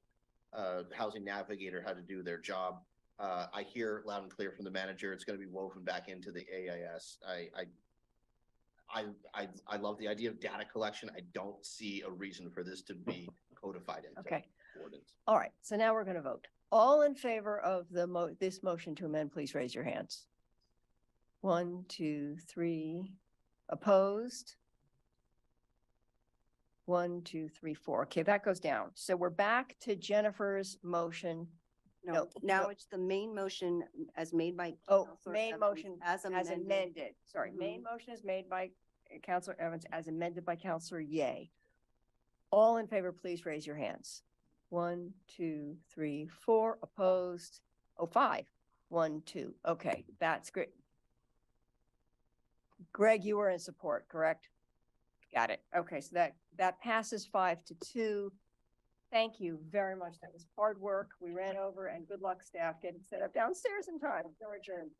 housing navigator how to do their job. I hear loud and clear from the manager, it's going to be woven back into the AIS. I love the idea of data collection. I don't see a reason for this to be codified into ordinance. All right, so now we're going to vote. All in favor of this motion to amend, please raise your hands. 1, 2, 3, Opposed? 1, 2, 3, 4. Okay, that goes down. So we're back to Jennifer's motion. No, now no. it's the main motion as made by. Oh, Counselor main Evans motion as as amended. amended. Sorry, main Mhm. motion is made by Counselor Evans as amended by Counselor Ye. All in favor, please raise your hands. 1, 2, 3, 4. Opposed? Oh, 5. 1, 2. Okay, that's great. Greg, you were in support, correct? Got it. Okay, so that passes 5-2. Thank you very much. That was hard work. We ran over, and good luck, staff, getting set up downstairs in time. We're adjourned.